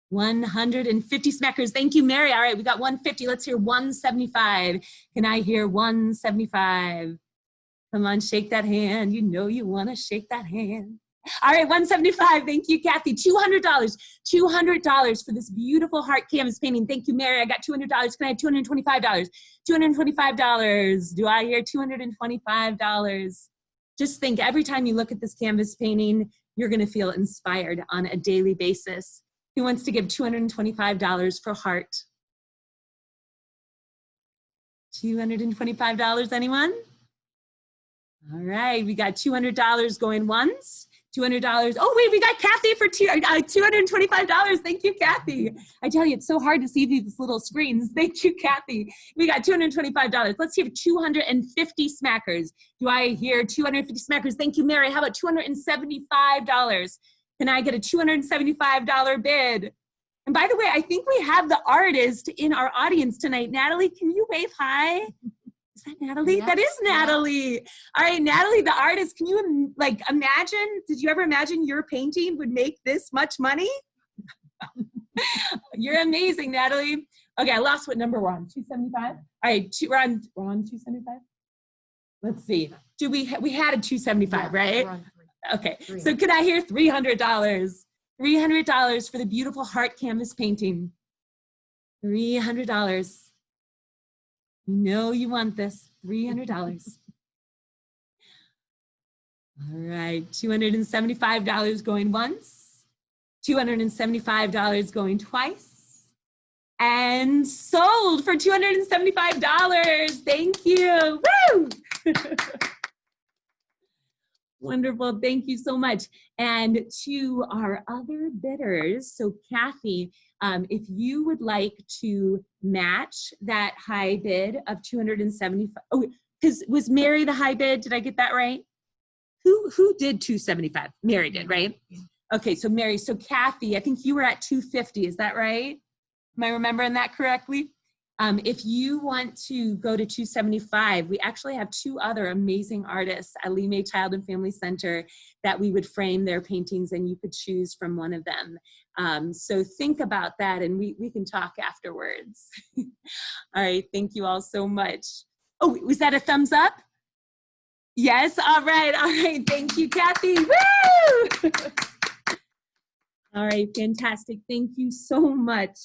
150 smackers, thank you, Mary. All right, we got 150, let's hear 175. Can I hear 175? Come on, shake that hand. You know you wanna shake that hand. All right, 175, thank you, Kathy. $200, $200 for this beautiful heart canvas painting. Thank you, Mary, I got $200. Can I have $225? $225, do I hear $225? Just think, every time you look at this canvas painting, you're gonna feel inspired on a daily basis. Who wants to give $225 for heart? $225, anyone? All right, we got $200 going once. $200. Oh wait, we got Kathy for $225. Thank you, Kathy. I tell you, it's so hard to see these little screens. Thank you, Kathy. We got $225. Let's hear 250 smackers. Do I hear 250 smackers? Thank you, Mary. How about $275? Can I get a $275 bid? And by the way, I think we have the artist in our audience tonight. Natalie, can you wave hi? Is that Natalie? Yes, that is Natalie. Yeah. All right, Natalie, the artist, can you like imagine, did you ever imagine your painting would make this much money? You're amazing, Natalie. Okay, I lost what number we're on, 275? All right, we're on 275? Let's see. We had a 275, right? Okay, so could I hear $300? $300 for the beautiful heart canvas painting. $300. No, you want this, $300. All right, $275 going once, $275 going twice, and sold for $275. Thank you. Woo! Wonderful, thank you so much. And to our other bidders, so Kathy, if you would like to match that high bid of 275, oh, because was Mary the high bid? Did I get that right? Who did 275? Mary did, right? Okay, so Mary, so Kathy, I think you were at 250, is that right? Am I remembering that correctly? If you want to go to 275, we actually have two other amazing artists at Lee May Child and Family Center that we would frame their paintings and you could choose from one of them. So think about that and we can talk afterwards. All right, thank you all so much. Oh, was that a thumbs up? Yes, all right, thank you, Kathy. Woo! All right, fantastic, thank you so much.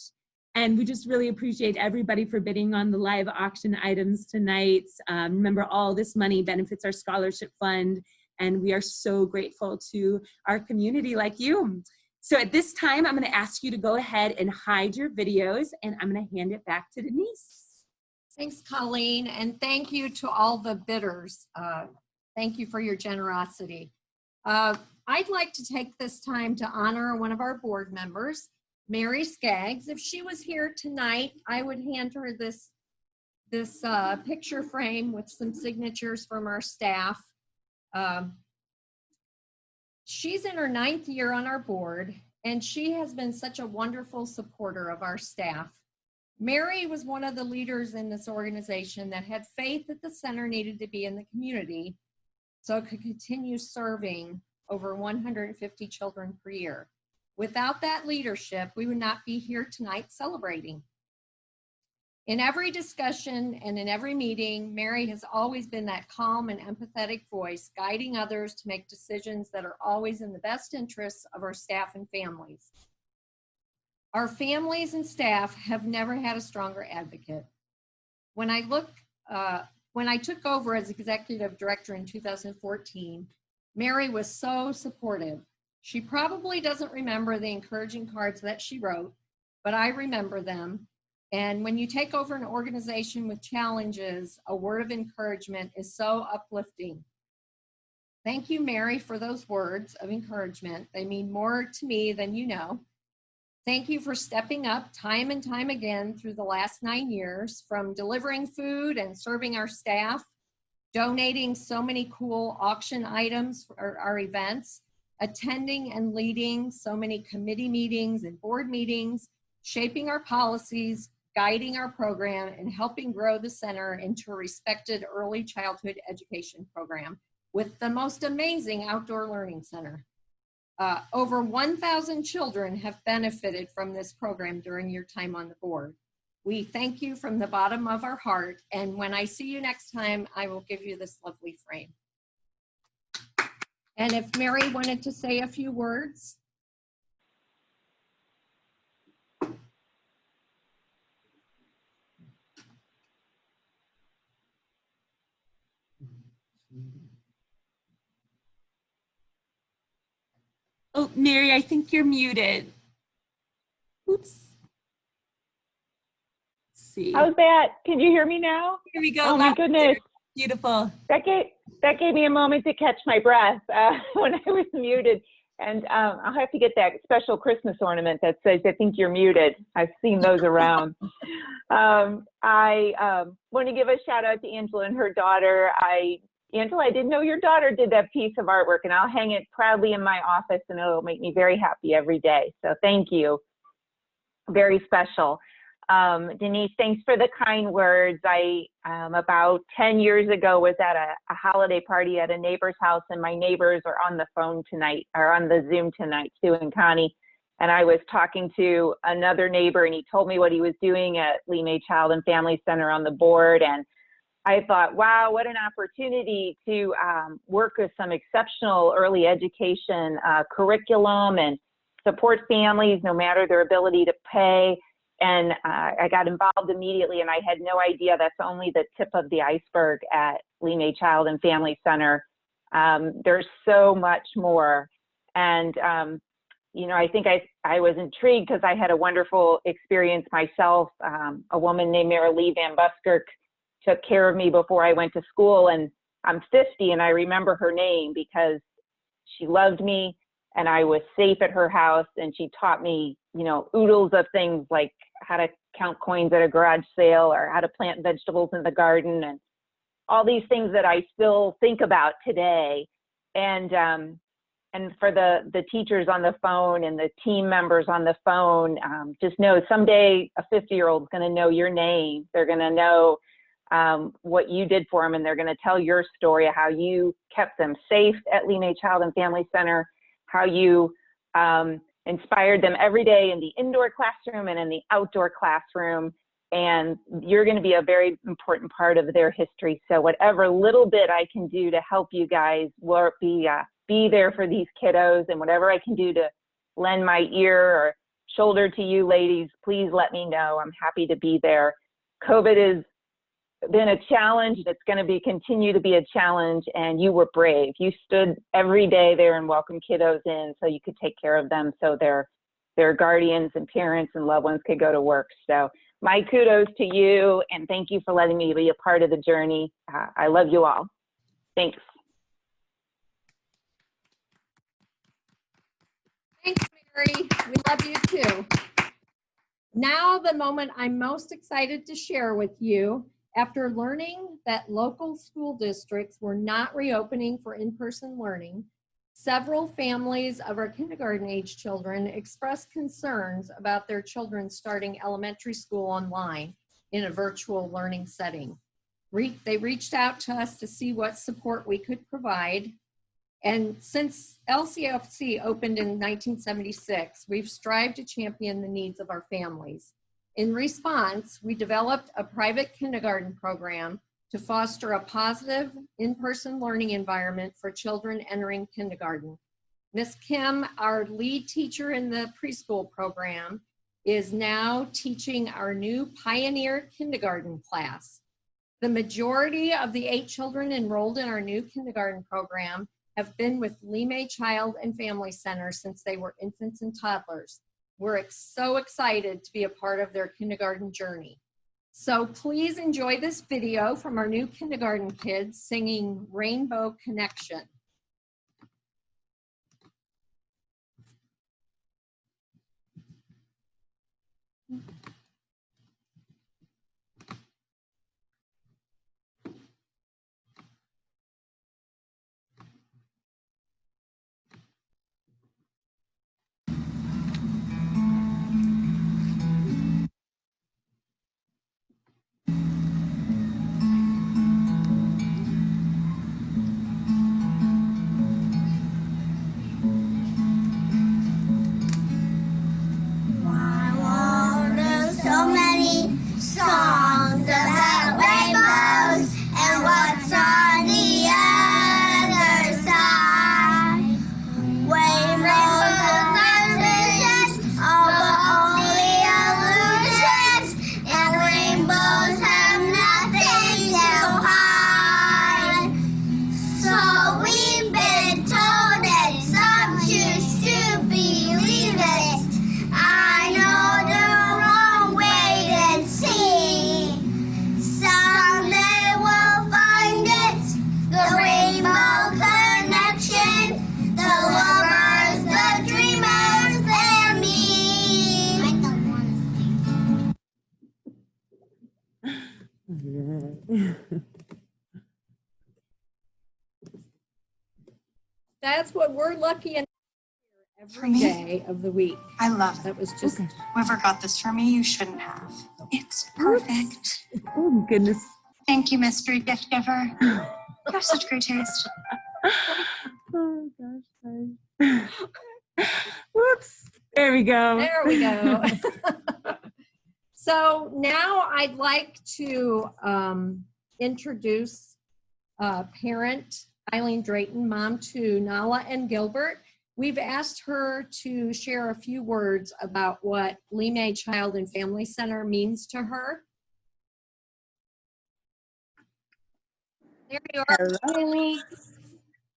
And we just really appreciate everybody for bidding on the live auction items tonight. Remember, all this money benefits our scholarship fund, and we are so grateful to our community like you. So at this time, I'm gonna ask you to go ahead and hide your videos, and I'm gonna hand it back to Denise. Thanks, Colleen, and thank you to all the bidders. Thank you for your generosity. I'd like to take this time to honor one of our board members, Mary Skaggs. If she was here tonight, I would hand her this picture frame with some signatures from our staff. She's in her 9th year on our board, and she has been such a wonderful supporter of our staff. Mary was one of the leaders in this organization that had faith that the center needed to be in the community so it could continue serving over 150 children per year. Without that leadership, we would not be here tonight celebrating. In every discussion and in every meeting, Mary has always been that calm and empathetic voice, guiding others to make decisions that are always in the best interests of our staff and families. Our families and staff have never had a stronger advocate. When I took over as executive director in 2014, Mary was so supportive. She probably doesn't remember the encouraging cards that she wrote, but I remember them. And when you take over an organization with challenges, a word of encouragement is so uplifting. Thank you, Mary, for those words of encouragement. They mean more to me than you know. Thank you for stepping up time and time again through the last 9 years, from delivering food and serving our staff, donating so many cool auction items for our events, attending and leading so many committee meetings and board meetings, shaping our policies, guiding our program, and helping grow the center into a respected early childhood education program with the most amazing outdoor learning center. Over 1,000 children have benefited from this program during your time on the board. We thank you from the bottom of our heart, and when I see you next time, I will give you this lovely frame. And if Mary wanted to say a few words. Oh, Mary, I think you're muted. Oops. Let's see. How's that? Can you hear me now? Here we go. Oh my goodness. Beautiful. That gave me a moment to catch my breath when I was muted. And I'll have to get that special Christmas ornament that says, I think you're muted. I've seen those around. I want to give a shout out to Angela and her daughter. Angela, I didn't know your daughter did that piece of artwork, and I'll hang it proudly in my office, and it'll make me very happy every day. So thank you. Very special. Denise, thanks for the kind words. I, about 10 years ago, was at a holiday party at a neighbor's house, and my neighbors are on the phone tonight, or on the Zoom tonight, Sue and Connie. And I was talking to another neighbor, and he told me what he was doing at Lee May Child and Family Center on the board. And I thought, wow, what an opportunity to work with some exceptional early education curriculum and support families no matter their ability to pay. And I got involved immediately, and I had no idea that's only the tip of the iceberg at Lee May Child and Family Center. There's so much more. And, you know, I think I was intrigued because I had a wonderful experience myself. A woman named Mary Lee Van Buskirk took care of me before I went to school, and I'm 50, and I remember her name because she loved me, and I was safe at her house, and she taught me, you know, oodles of things like how to count coins at a garage sale or how to plant vegetables in the garden and all these things that I still think about today. And for the teachers on the phone and the team members on the phone, just know someday a 50-year-old is going to know your name. They're going to know what you did for them, and they're going to tell your story of how you kept them safe at Lee May Child and Family Center, how you inspired them every day in the indoor classroom and in the outdoor classroom, and you're going to be a very important part of their history. So whatever little bit I can do to help you guys will be there for these kiddos, and whatever I can do to lend my ear or shoulder to you ladies, please let me know. I'm happy to be there. COVID has been a challenge. It's going to continue to be a challenge, and you were brave. You stood every day there and welcomed kiddos in so you could take care of them, so their guardians and parents and loved ones could go to work. So my kudos to you, and thank you for letting me be a part of the journey. I love you all. Thanks. Thanks, Mary. We love you too. Now, the moment I'm most excited to share with you. After learning that local school districts were not reopening for in-person learning, several families of our kindergarten age children expressed concerns about their children starting elementary school online in a virtual learning setting. They reached out to us to see what support we could provide. And since LCFC opened in 1976, we've strived to champion the needs of our families. In response, we developed a private kindergarten program to foster a positive in-person learning environment for children entering kindergarten. Ms. Kim, our lead teacher in the preschool program, is now teaching our new Pioneer kindergarten class. The majority of the 8 children enrolled in our new kindergarten program have been with Lee May Child and Family Center since they were infants and toddlers. We're so excited to be a part of their kindergarten journey. So please enjoy this video from our new kindergarten kids singing Rainbow Connection. So many songs about rainbows and what's on the other side. Rainbows are visions, all but only illusions, and rainbows have nothing to hide. So we've been told it, some choose to believe it. I know the wrong way to see. Someday we'll find it, the rainbow connection, the lovers, the dreamers, and me. I don't want to sing. That's what we're lucky in For every me? day of the week. I love it. That was just Whoever got this for me, you shouldn't have. It's perfect. Oh, goodness. Thank you, mystery gift giver. You have such great taste. Oh, gosh. Sorry. Whoops. There we go. There we go. So now I'd like to introduce parent Eileen Drayton, mom to Nala and Gilbert. We've asked her to share a few words about what Lee May Child and Family Center means to her. There you are. Hello.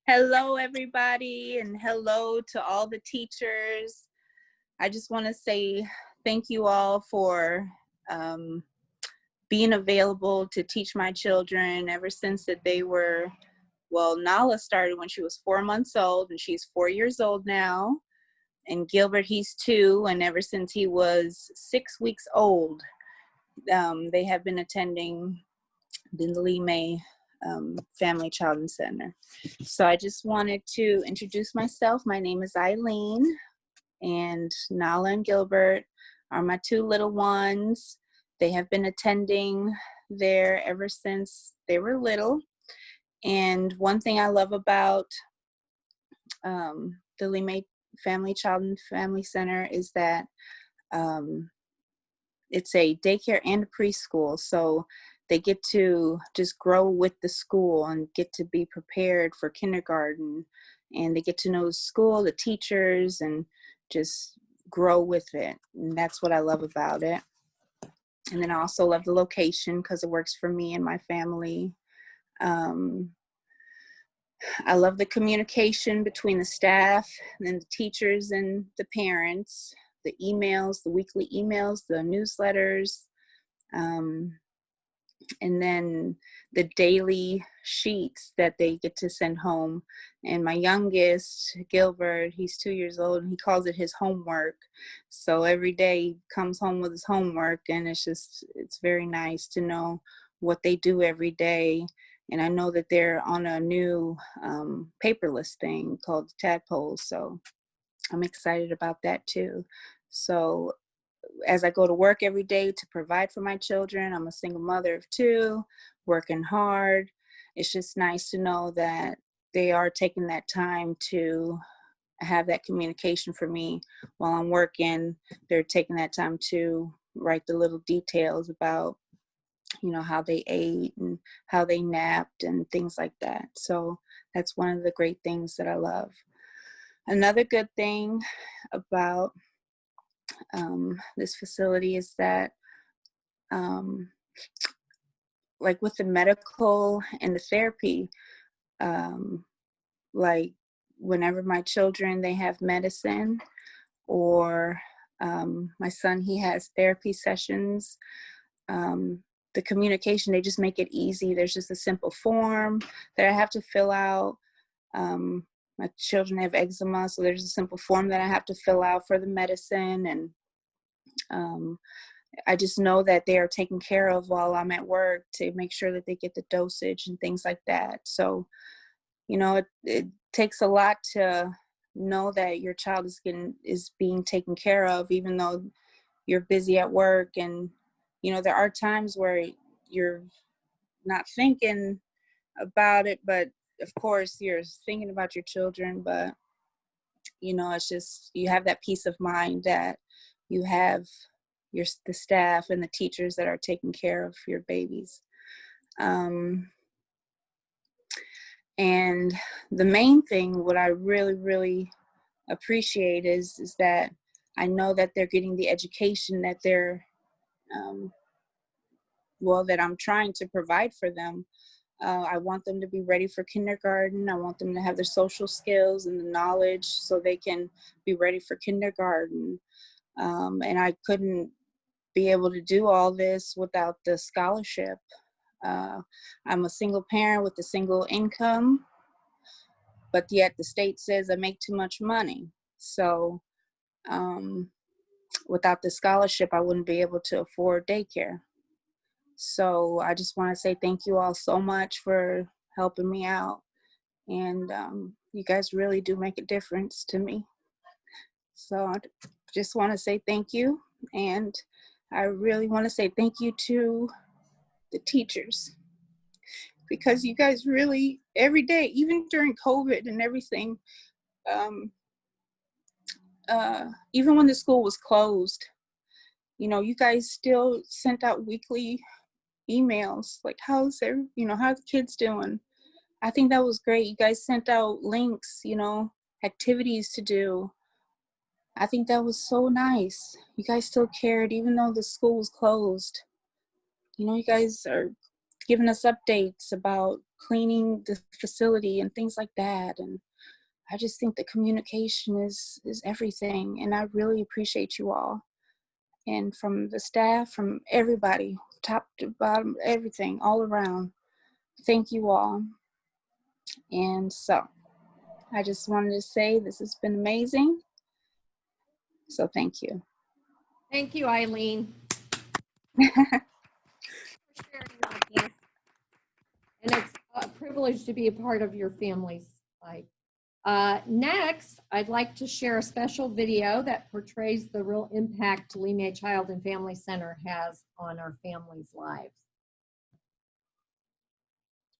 Hello, everybody, and hello to all the teachers. I just want to say thank you all for being available to teach my children ever since that they were, well, Nala started when she was 4 months old, and she's 4 years old now. And Gilbert, he's 2, and ever since he was 6 weeks old, they have been attending the Lee May Family Child and Center. So I just wanted to introduce myself. My name is Eileen, and Nala and Gilbert are my 2 little ones. They have been attending there ever since they were little. And one thing I love about the Lee May Family Child and Family Center is that it's a daycare and a preschool. So they get to just grow with the school and get to be prepared for kindergarten. And they get to know the school, the teachers, and just grow with it. And that's what I love about it. And then I also love the location because it works for me and my family. I love the communication between the staff and the teachers and the parents, the emails, the weekly emails, the newsletters, and then the daily sheets that they get to send home. And my youngest, Gilbert, he's 2 years old, and he calls it his homework. So every day he comes home with his homework, and it's very nice to know what they do every day. And I know that they're on a new paperless thing called Tadpoles, so I'm excited about that too. So as I go to work every day to provide for my children, I'm a single mother of 2, working hard. It's just nice to know that they are taking that time to have that communication for me while I'm working. They're taking that time to write the little details about, you know, how they ate and how they napped and things like that. So that's one of the great things that I love. Another good thing about this facility is that like with the medical and the therapy, like whenever my children, they have medicine, or my son, he has therapy sessions, the communication, they just make it easy. There's just a simple form that I have to fill out. My children have eczema, so there's a simple form that I have to fill out for the medicine, and I just know that they are taken care of while I'm at work to make sure that they get the dosage and things like that. So, it takes a lot to know that your child is being taken care of, even though you're busy at work. And, there are times where you're not thinking about it, but of course you're thinking about your children. But, it's just, you have that peace of mind that you have the staff and the teachers that are taking care of your babies. And the main thing, what I really, really appreciate is that I know that they're getting the education that that I'm trying to provide for them. I want them to be ready for kindergarten. I want them to have their social skills and the knowledge so they can be ready for kindergarten. And I couldn't be able to do all this without the scholarship. I'm a single parent with a single income, but yet the state says I make too much money. So without the scholarship, I wouldn't be able to afford daycare. So I just want to say thank you all so much for helping me out. And you guys really do make a difference to me. So I just want to say thank you. And I really want to say thank you to the teachers, because you guys really, every day, even during COVID and everything, even when the school was closed, you guys still sent out weekly emails like, how are the kids doing? I think that was great. You guys sent out links, activities to do. I think that was so nice. You guys still cared even though the school was closed. You guys are giving us updates about cleaning the facility and things like that. And I just think the communication is everything. And I really appreciate you all. And from the staff, from everybody, top to bottom, everything, all around. Thank you all. And so I just wanted to say this has been amazing. So thank you. Thank you, Eileen. And it's a privilege to be a part of your family's life. Next, I'd like to share a special video that portrays the real impact Lee Child and Family Center has on our families' lives.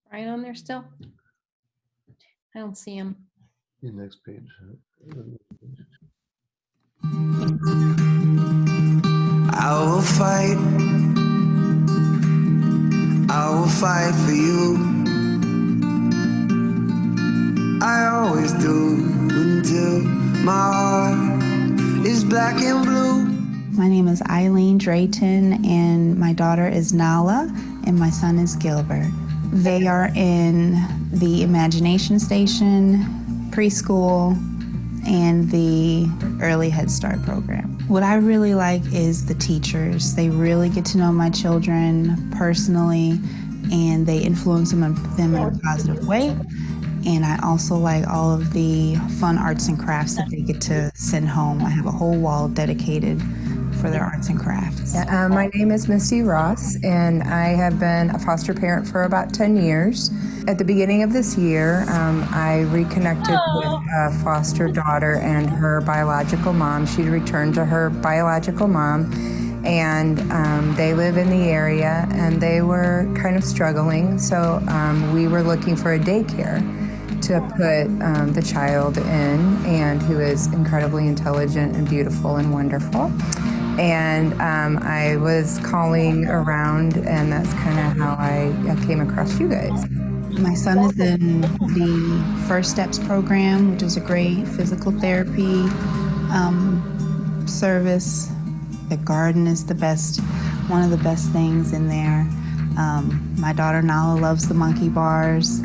Brian on there still? I don't see him. The next page. I will fight for you. I always do until my heart is black and blue. My name is Eileen Drayton, and my daughter is Nala, and my son is Gilbert. They are in the Imagination Station, preschool, and the Early Head Start program. What I really like is the teachers. They really get to know my children personally, and they influence them in a positive way. And I also like all of the fun arts and crafts that they get to send home. I have a whole wall dedicated for their arts and crafts. My name is Misty Ross, and I have been a foster parent for about 10 years. At the beginning of this year, I reconnected with a foster daughter and her biological mom. She'd returned to her biological mom, and they live in the area, and they were kind of struggling. So we were looking for a daycare to put the child in, and who is incredibly intelligent and beautiful and wonderful. And I was calling around, and that's kind of how I came across you guys. My son is in the First Steps program, which is a great physical therapy service. The garden is one of the best things in there. My daughter Nala loves the monkey bars,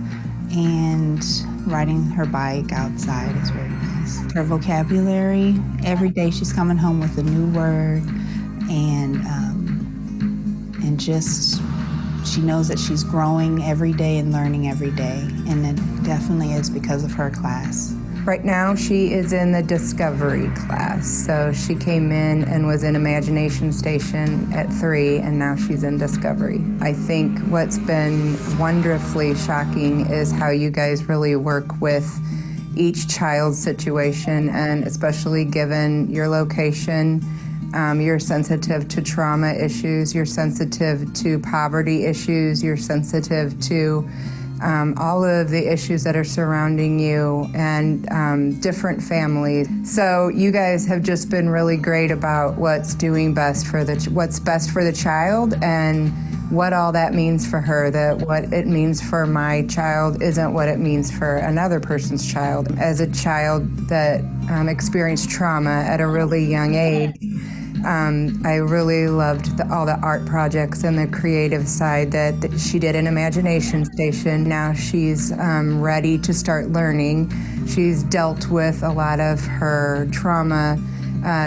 and riding her bike outside is very nice. Her vocabulary, every day she's coming home with a new word, and just she knows that she's growing every day and learning every day, and it definitely is because of her class. Right now, she is in the Discovery class. So she came in and was in Imagination Station at 3, and now she's in Discovery. I think what's been wonderfully shocking is how you guys really work with each child's situation, and especially given your location, you're sensitive to trauma issues, you're sensitive to poverty issues, you're sensitive to all of the issues that are surrounding you, and different families. So you guys have just been really great about what's best for the child, and what all that means for her, that what it means for my child isn't what it means for another person's child. As a child that experienced trauma at a really young age, I really loved all the art projects and the creative side that she did in Imagination Station. Now she's ready to start learning. She's dealt with a lot of her trauma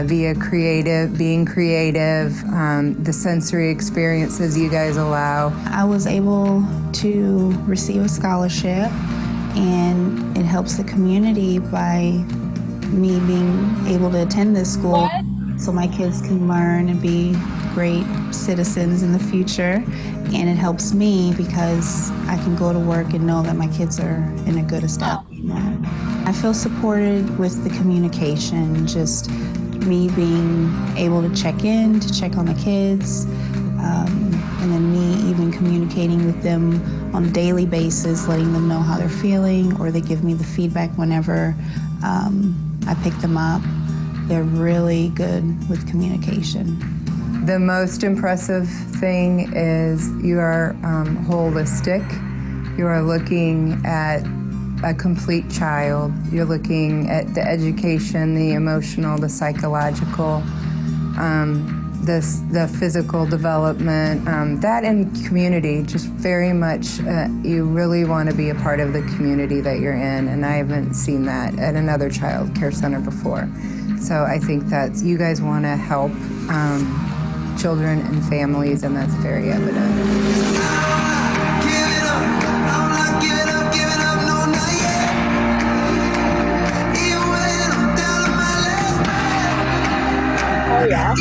via being creative, the sensory experiences you guys allow. I was able to receive a scholarship, and it helps the community by me being able to attend this school so my kids can learn and be great citizens in the future. And it helps me because I can go to work and know that my kids are in a good establishment. I feel supported with the communication, just me being able to check on the kids, and then me even communicating with them on a daily basis, letting them know how they're feeling, or they give me the feedback whenever I pick them up. They're really good with communication. The most impressive thing is you are holistic. You are looking at a complete child. You're looking at the education, the emotional, the psychological, the physical development, that and community, just very much, you really want to be a part of the community that you're in, and I haven't seen that at another child care center before. So I think that you guys want to help children and families, and that's very evident. Oh, yeah.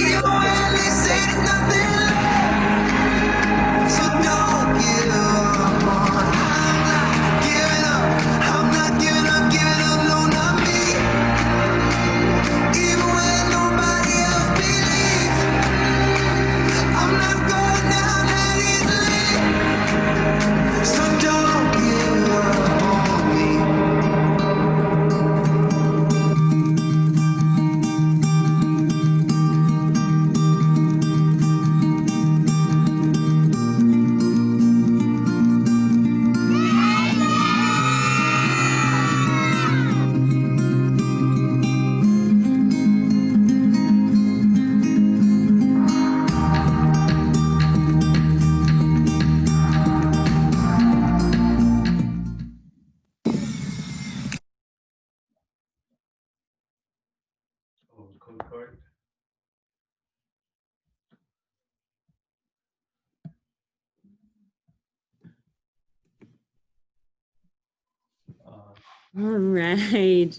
All right.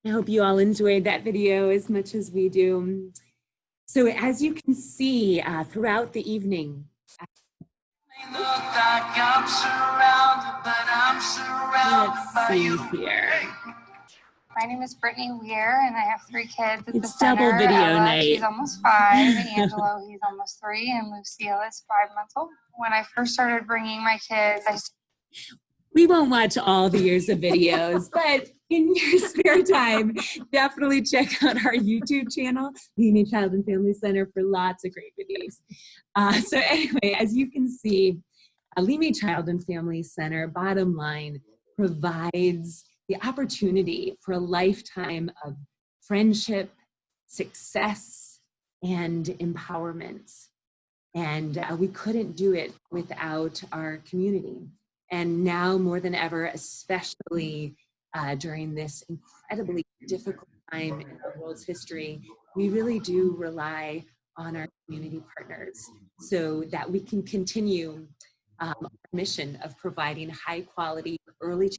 I hope you all enjoyed that video as much as we do. So as you can see throughout the evening, let's see here. My name is Brittany Weir, and I have 3 kids at the It's center. double video Ella, night. she's almost 5, Angelo, he's almost 3, and Lucille is 5 months old. When I first started bringing my kids, We won't watch all the years of videos, but in your spare time, definitely check out our YouTube channel, Lean Child and Family Center, for lots of great videos. So anyway, as you can see, Lean Child and Family Center, bottom line, provides the opportunity for a lifetime of friendship, success, and empowerment. And we couldn't do it without our community. And now more than ever, especially during this incredibly difficult time in the world's history, we really do rely on our community partners so that we can continue mission of providing high quality early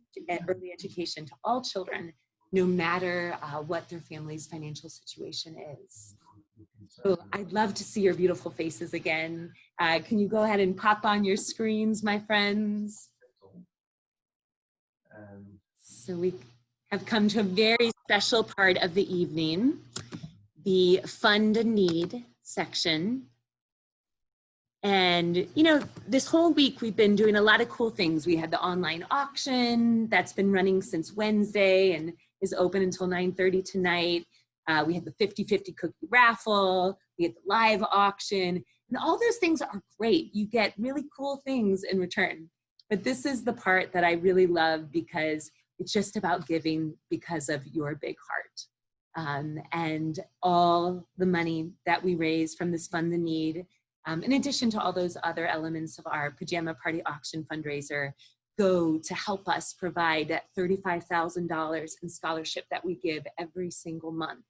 education to all children, no matter what their family's financial situation is. So I'd love to see your beautiful faces again. Can you go ahead and pop on your screens, my friends? So we have come to a very special part of the evening, the Fund a Need section. And, you know, this whole week we've been doing a lot of cool things. We had the online auction that's been running since Wednesday and is open until 9:30 tonight. We had the 50-50 cookie raffle, we had the live auction, and all those things are great. You get really cool things in return. But this is the part that I really love because it's just about giving because of your big heart. And all the money that we raise from this Fund the Need, in addition to all those other elements of our pajama party auction fundraiser, go to help us provide that $35,000 in scholarship that we give every single month.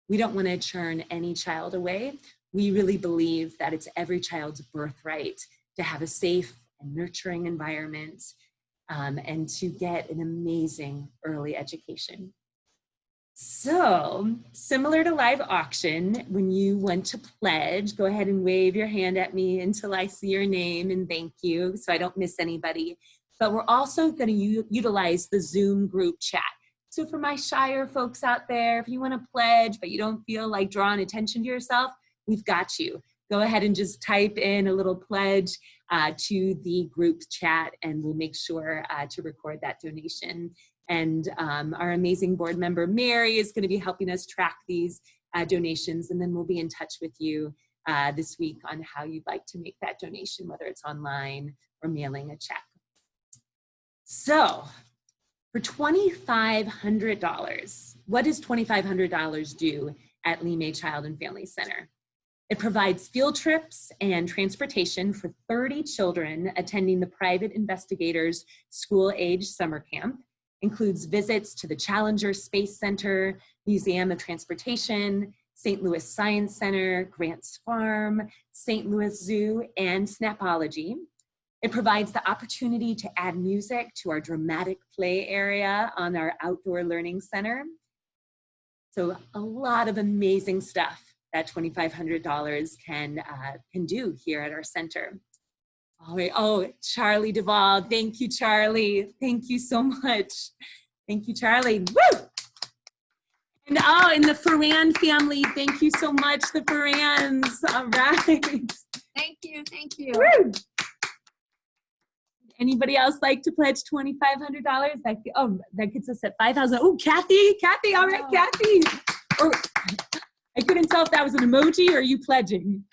We don't want to churn any child away. We really believe that it's every child's birthright to have a safe and nurturing environment and to get an amazing early education. So, similar to live auction, when you want to pledge, go ahead and wave your hand at me until I see your name and thank you so I don't miss anybody. But we're also going to utilize the Zoom group chat. So for my shyer folks out there, if you want to pledge but you don't feel like drawing attention to yourself, we've got you. Go ahead and just type in a little pledge to the group chat and we'll make sure to record that donation. And our amazing board member, Mary, is going to be helping us track these donations, and then we'll be in touch with you this week on how you'd like to make that donation, whether it's online or mailing a check. So for $2,500, what does $2,500 do at Lee May Child and Family Center? It provides field trips and transportation for 30 children attending the Private Investigators School Age Summer Camp, includes visits to the Challenger Space Center, Museum of Transportation, St. Louis Science Center, Grants Farm, St. Louis Zoo, and Snapology. It provides the opportunity to add music to our dramatic play area on our outdoor learning center. So a lot of amazing stuff that $2,500 can do here at our center. All right. Oh, Charlie Duvall. Thank you, Charlie. Thank you so much. Thank you, Charlie. Woo! And oh, and the Ferran family. Thank you so much, the Ferrans. All right. Thank you. Thank you. Woo! Anybody else like to pledge $2,500? Oh, that gets us at $5,000. Oh, Kathy. Kathy. All right, Kathy. Oh, I couldn't tell if that was an emoji or you pledging.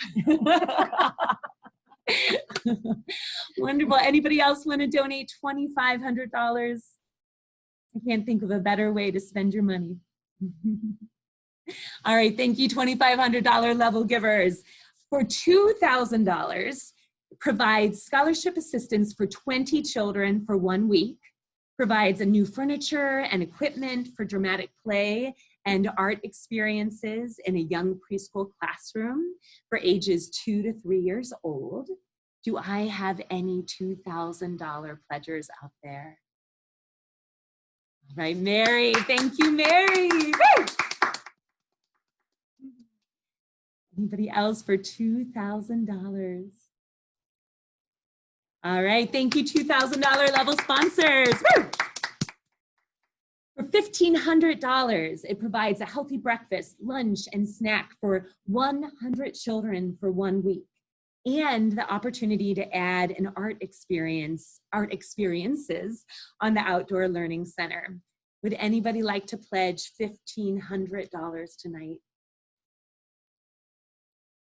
Wonderful. Anybody else want to donate $2,500? I can't think of a better way to spend your money. All right, thank you, $2,500 level givers. For $2,000, provides scholarship assistance for 20 children for 1 week, provides a new furniture and equipment for dramatic play and art experiences in a young preschool classroom for ages 2 to 3 years old. Do I have any $2,000 pledgers out there? All right, Mary, thank you, Mary. Woo! Anybody else for $2,000? All right, thank you, $2,000 level sponsors. Woo! For $1,500, it provides a healthy breakfast, lunch, and snack for 100 children for 1 week, and the opportunity to add an art experiences on the Outdoor Learning Center. Would anybody like to pledge $1,500 tonight?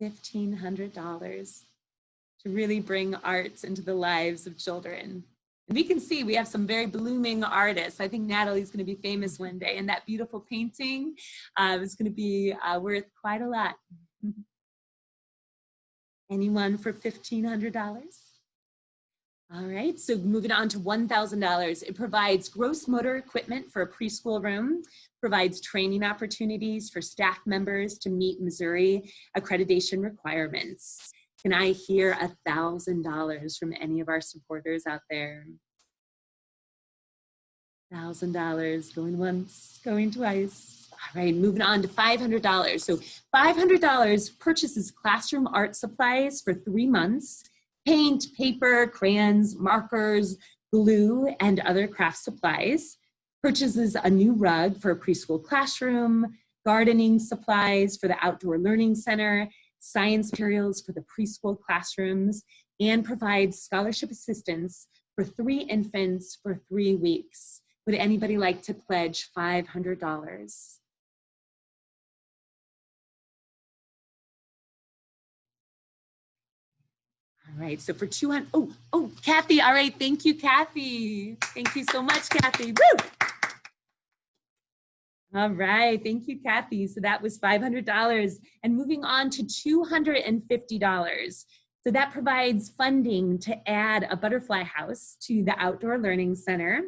$1,500 to really bring arts into the lives of children. And we can see we have some very blooming artists. I think Natalie's going to be famous one day, and that beautiful painting is going to be worth quite a lot. Anyone for $1,500? All right, so moving on to $1,000. It provides gross motor equipment for a preschool room, provides training opportunities for staff members to meet Missouri accreditation requirements. Can I hear $1,000 from any of our supporters out there? $1,000 going once, going twice. All right, moving on to $500. So $500 purchases classroom art supplies for 3 months, paint, paper, crayons, markers, glue, and other craft supplies, purchases a new rug for a preschool classroom, gardening supplies for the outdoor learning center, science materials for the preschool classrooms, and provides scholarship assistance for 3 infants for 3 weeks. Would anybody like to pledge $500? All right, so for 200, oh, Kathy, all right, thank you, Kathy. Thank you so much, Kathy, woo! All right, thank you, Kathy. So that was $500. And moving on to $250. So that provides funding to add a butterfly house to the outdoor learning center.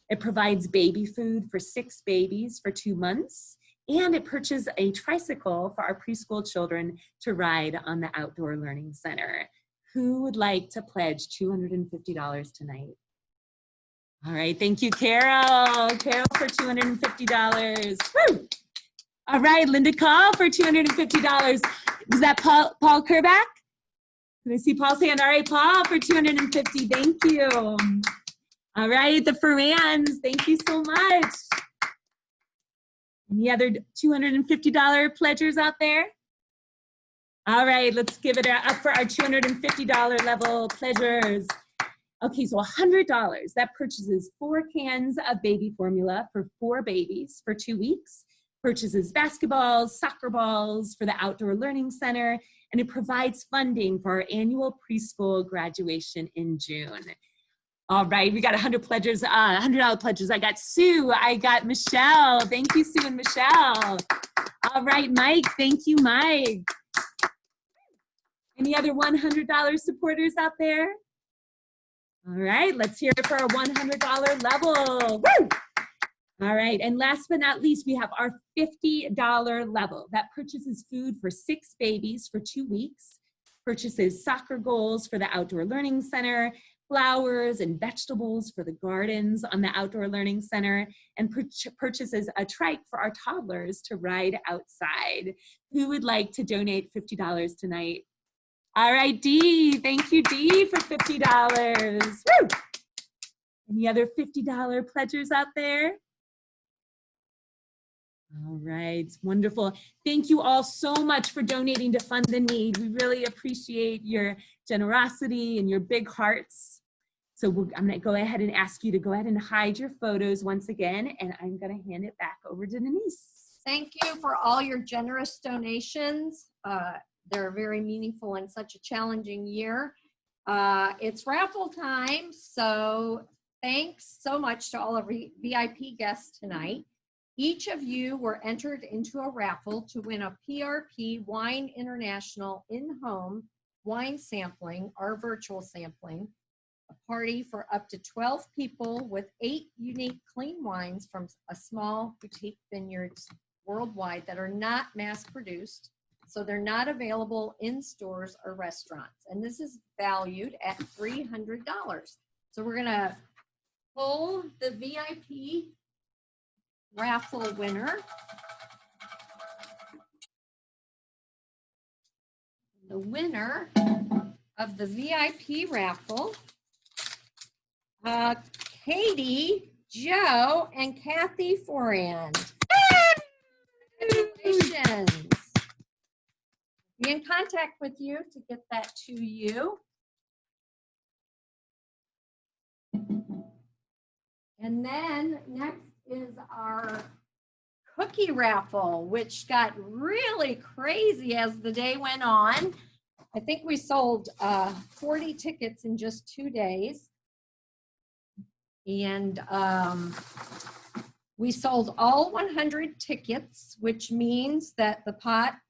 It provides baby food for 6 babies for 2 months. And it purchases a tricycle for our preschool children to ride on the outdoor learning center. Who would like to pledge $250 tonight? All right, thank you, Carol. Carol for $250. Woo! All right, Linda Call for $250. Was that Paul Kerback? Can I see Paul's hand? All right, Paul for $250. Thank you. All right, the Ferrans, thank you so much. Any other $250 pledgers out there? All right, let's give it up for our $250 level pledgers. Okay, so $100, that purchases 4 cans of baby formula for 4 babies for 2 weeks, purchases basketballs, soccer balls for the outdoor learning center, and it provides funding for our annual preschool graduation in June. All right, we got 100 pledgers, $100 pledgers. I got Sue, I got Michelle. Thank you, Sue and Michelle. All right, Mike, thank you, Mike. Any other $100 supporters out there? All right, let's hear it for our $100 level. Woo! All right, and last but not least, we have our $50 level. That purchases food for 6 babies for 2 weeks, purchases soccer goals for the outdoor learning center, flowers and vegetables for the gardens on the outdoor learning center, and purchases a trike for our toddlers to ride outside. Who would like to donate $50 tonight? All right, Dee, thank you, Dee, for $50. Woo! Any other $50 pledgers out there? All right, wonderful. Thank you all so much for donating to Fund the Need. We really appreciate your generosity and your big hearts. So I'm gonna go ahead and ask you to go ahead and hide your photos once again, and I'm gonna hand it back over to Denise. Thank you for all your generous donations. They're very meaningful in such a challenging year. It's raffle time, so thanks so much to all of our VIP guests tonight. Each of you were entered into a raffle to win a PRP Wine International in-home wine sampling, our virtual sampling, a party for up to 12 people with 8 unique clean wines from a small boutique vineyards worldwide that are not mass-produced. So they're not available in stores or restaurants. And this is valued at $300. So we're gonna pull the VIP raffle winner. The winner of the VIP raffle, Katie, Joe, and Kathy Foran. Congratulations. Be in contact with you to get that to you. And then next is our cookie raffle, which got really crazy as the day went on. I think we sold 40 tickets in just 2 days. And we sold all 100 tickets, which means that the pot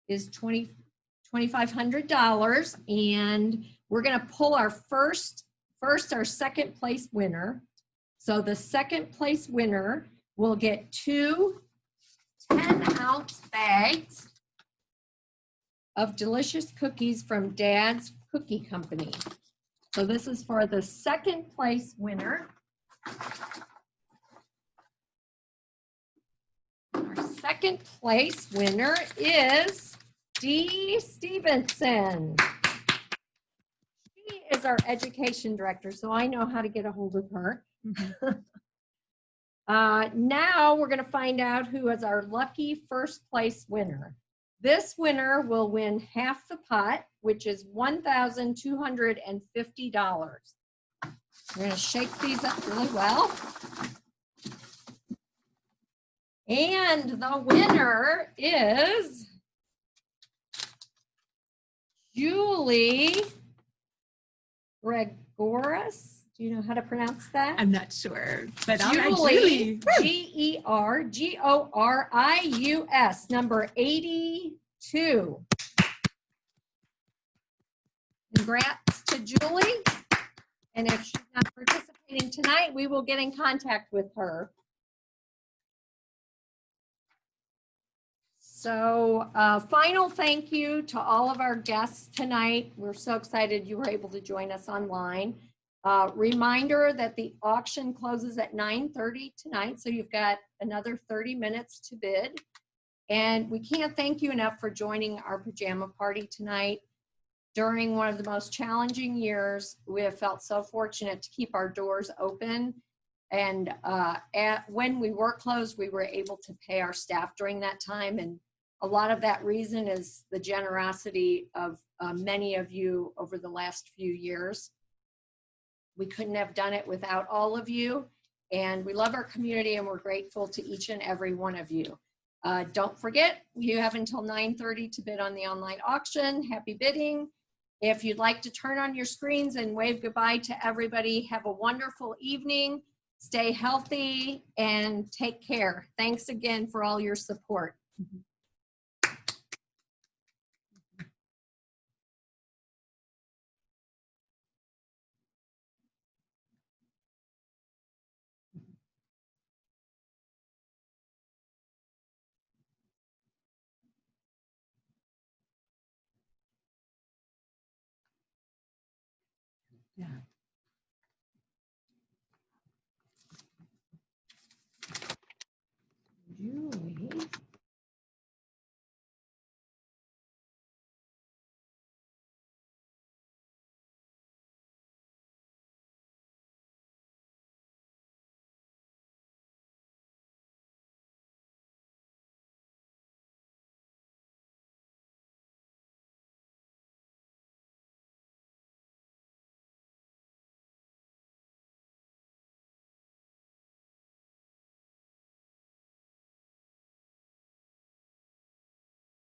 is $2,500, and we're going to pull our our second place winner. So the second place winner will get 2 10-ounce bags of delicious cookies from Dad's Cookie Company. So this is for the second place winner. Our second place winner is Dee Stevenson. She is our education director, so I know how to get a hold of her. Now we're going to find out who is our lucky first place winner. This winner will win half the pot, which is $1,250. We're going to shake these up really well. And the winner is Julie Gregoris. Do you know how to pronounce that? I'm not sure, but Julie, G-E-R-G-O-R-I-U-S, number 82. Congrats to Julie. And if she's not participating tonight, we will get in contact with her. So final thank you to all of our guests tonight. We're so excited you were able to join us online. Reminder that the auction closes at 9:30 tonight, so you've got another 30 minutes to bid. And we can't thank you enough for joining our pajama party tonight. During one of the most challenging years, we have felt so fortunate to keep our doors open. And when we were closed, we were able to pay our staff during that time. And a lot of that reason is the generosity of many of you over the last few years. We couldn't have done it without all of you. And we love our community and we're grateful to each and every one of you. Don't forget, you have until 9:30 to bid on the online auction. Happy bidding. If you'd like to turn on your screens and wave goodbye to everybody, have a wonderful evening. Stay healthy and take care. Thanks again for all your support. Yeah.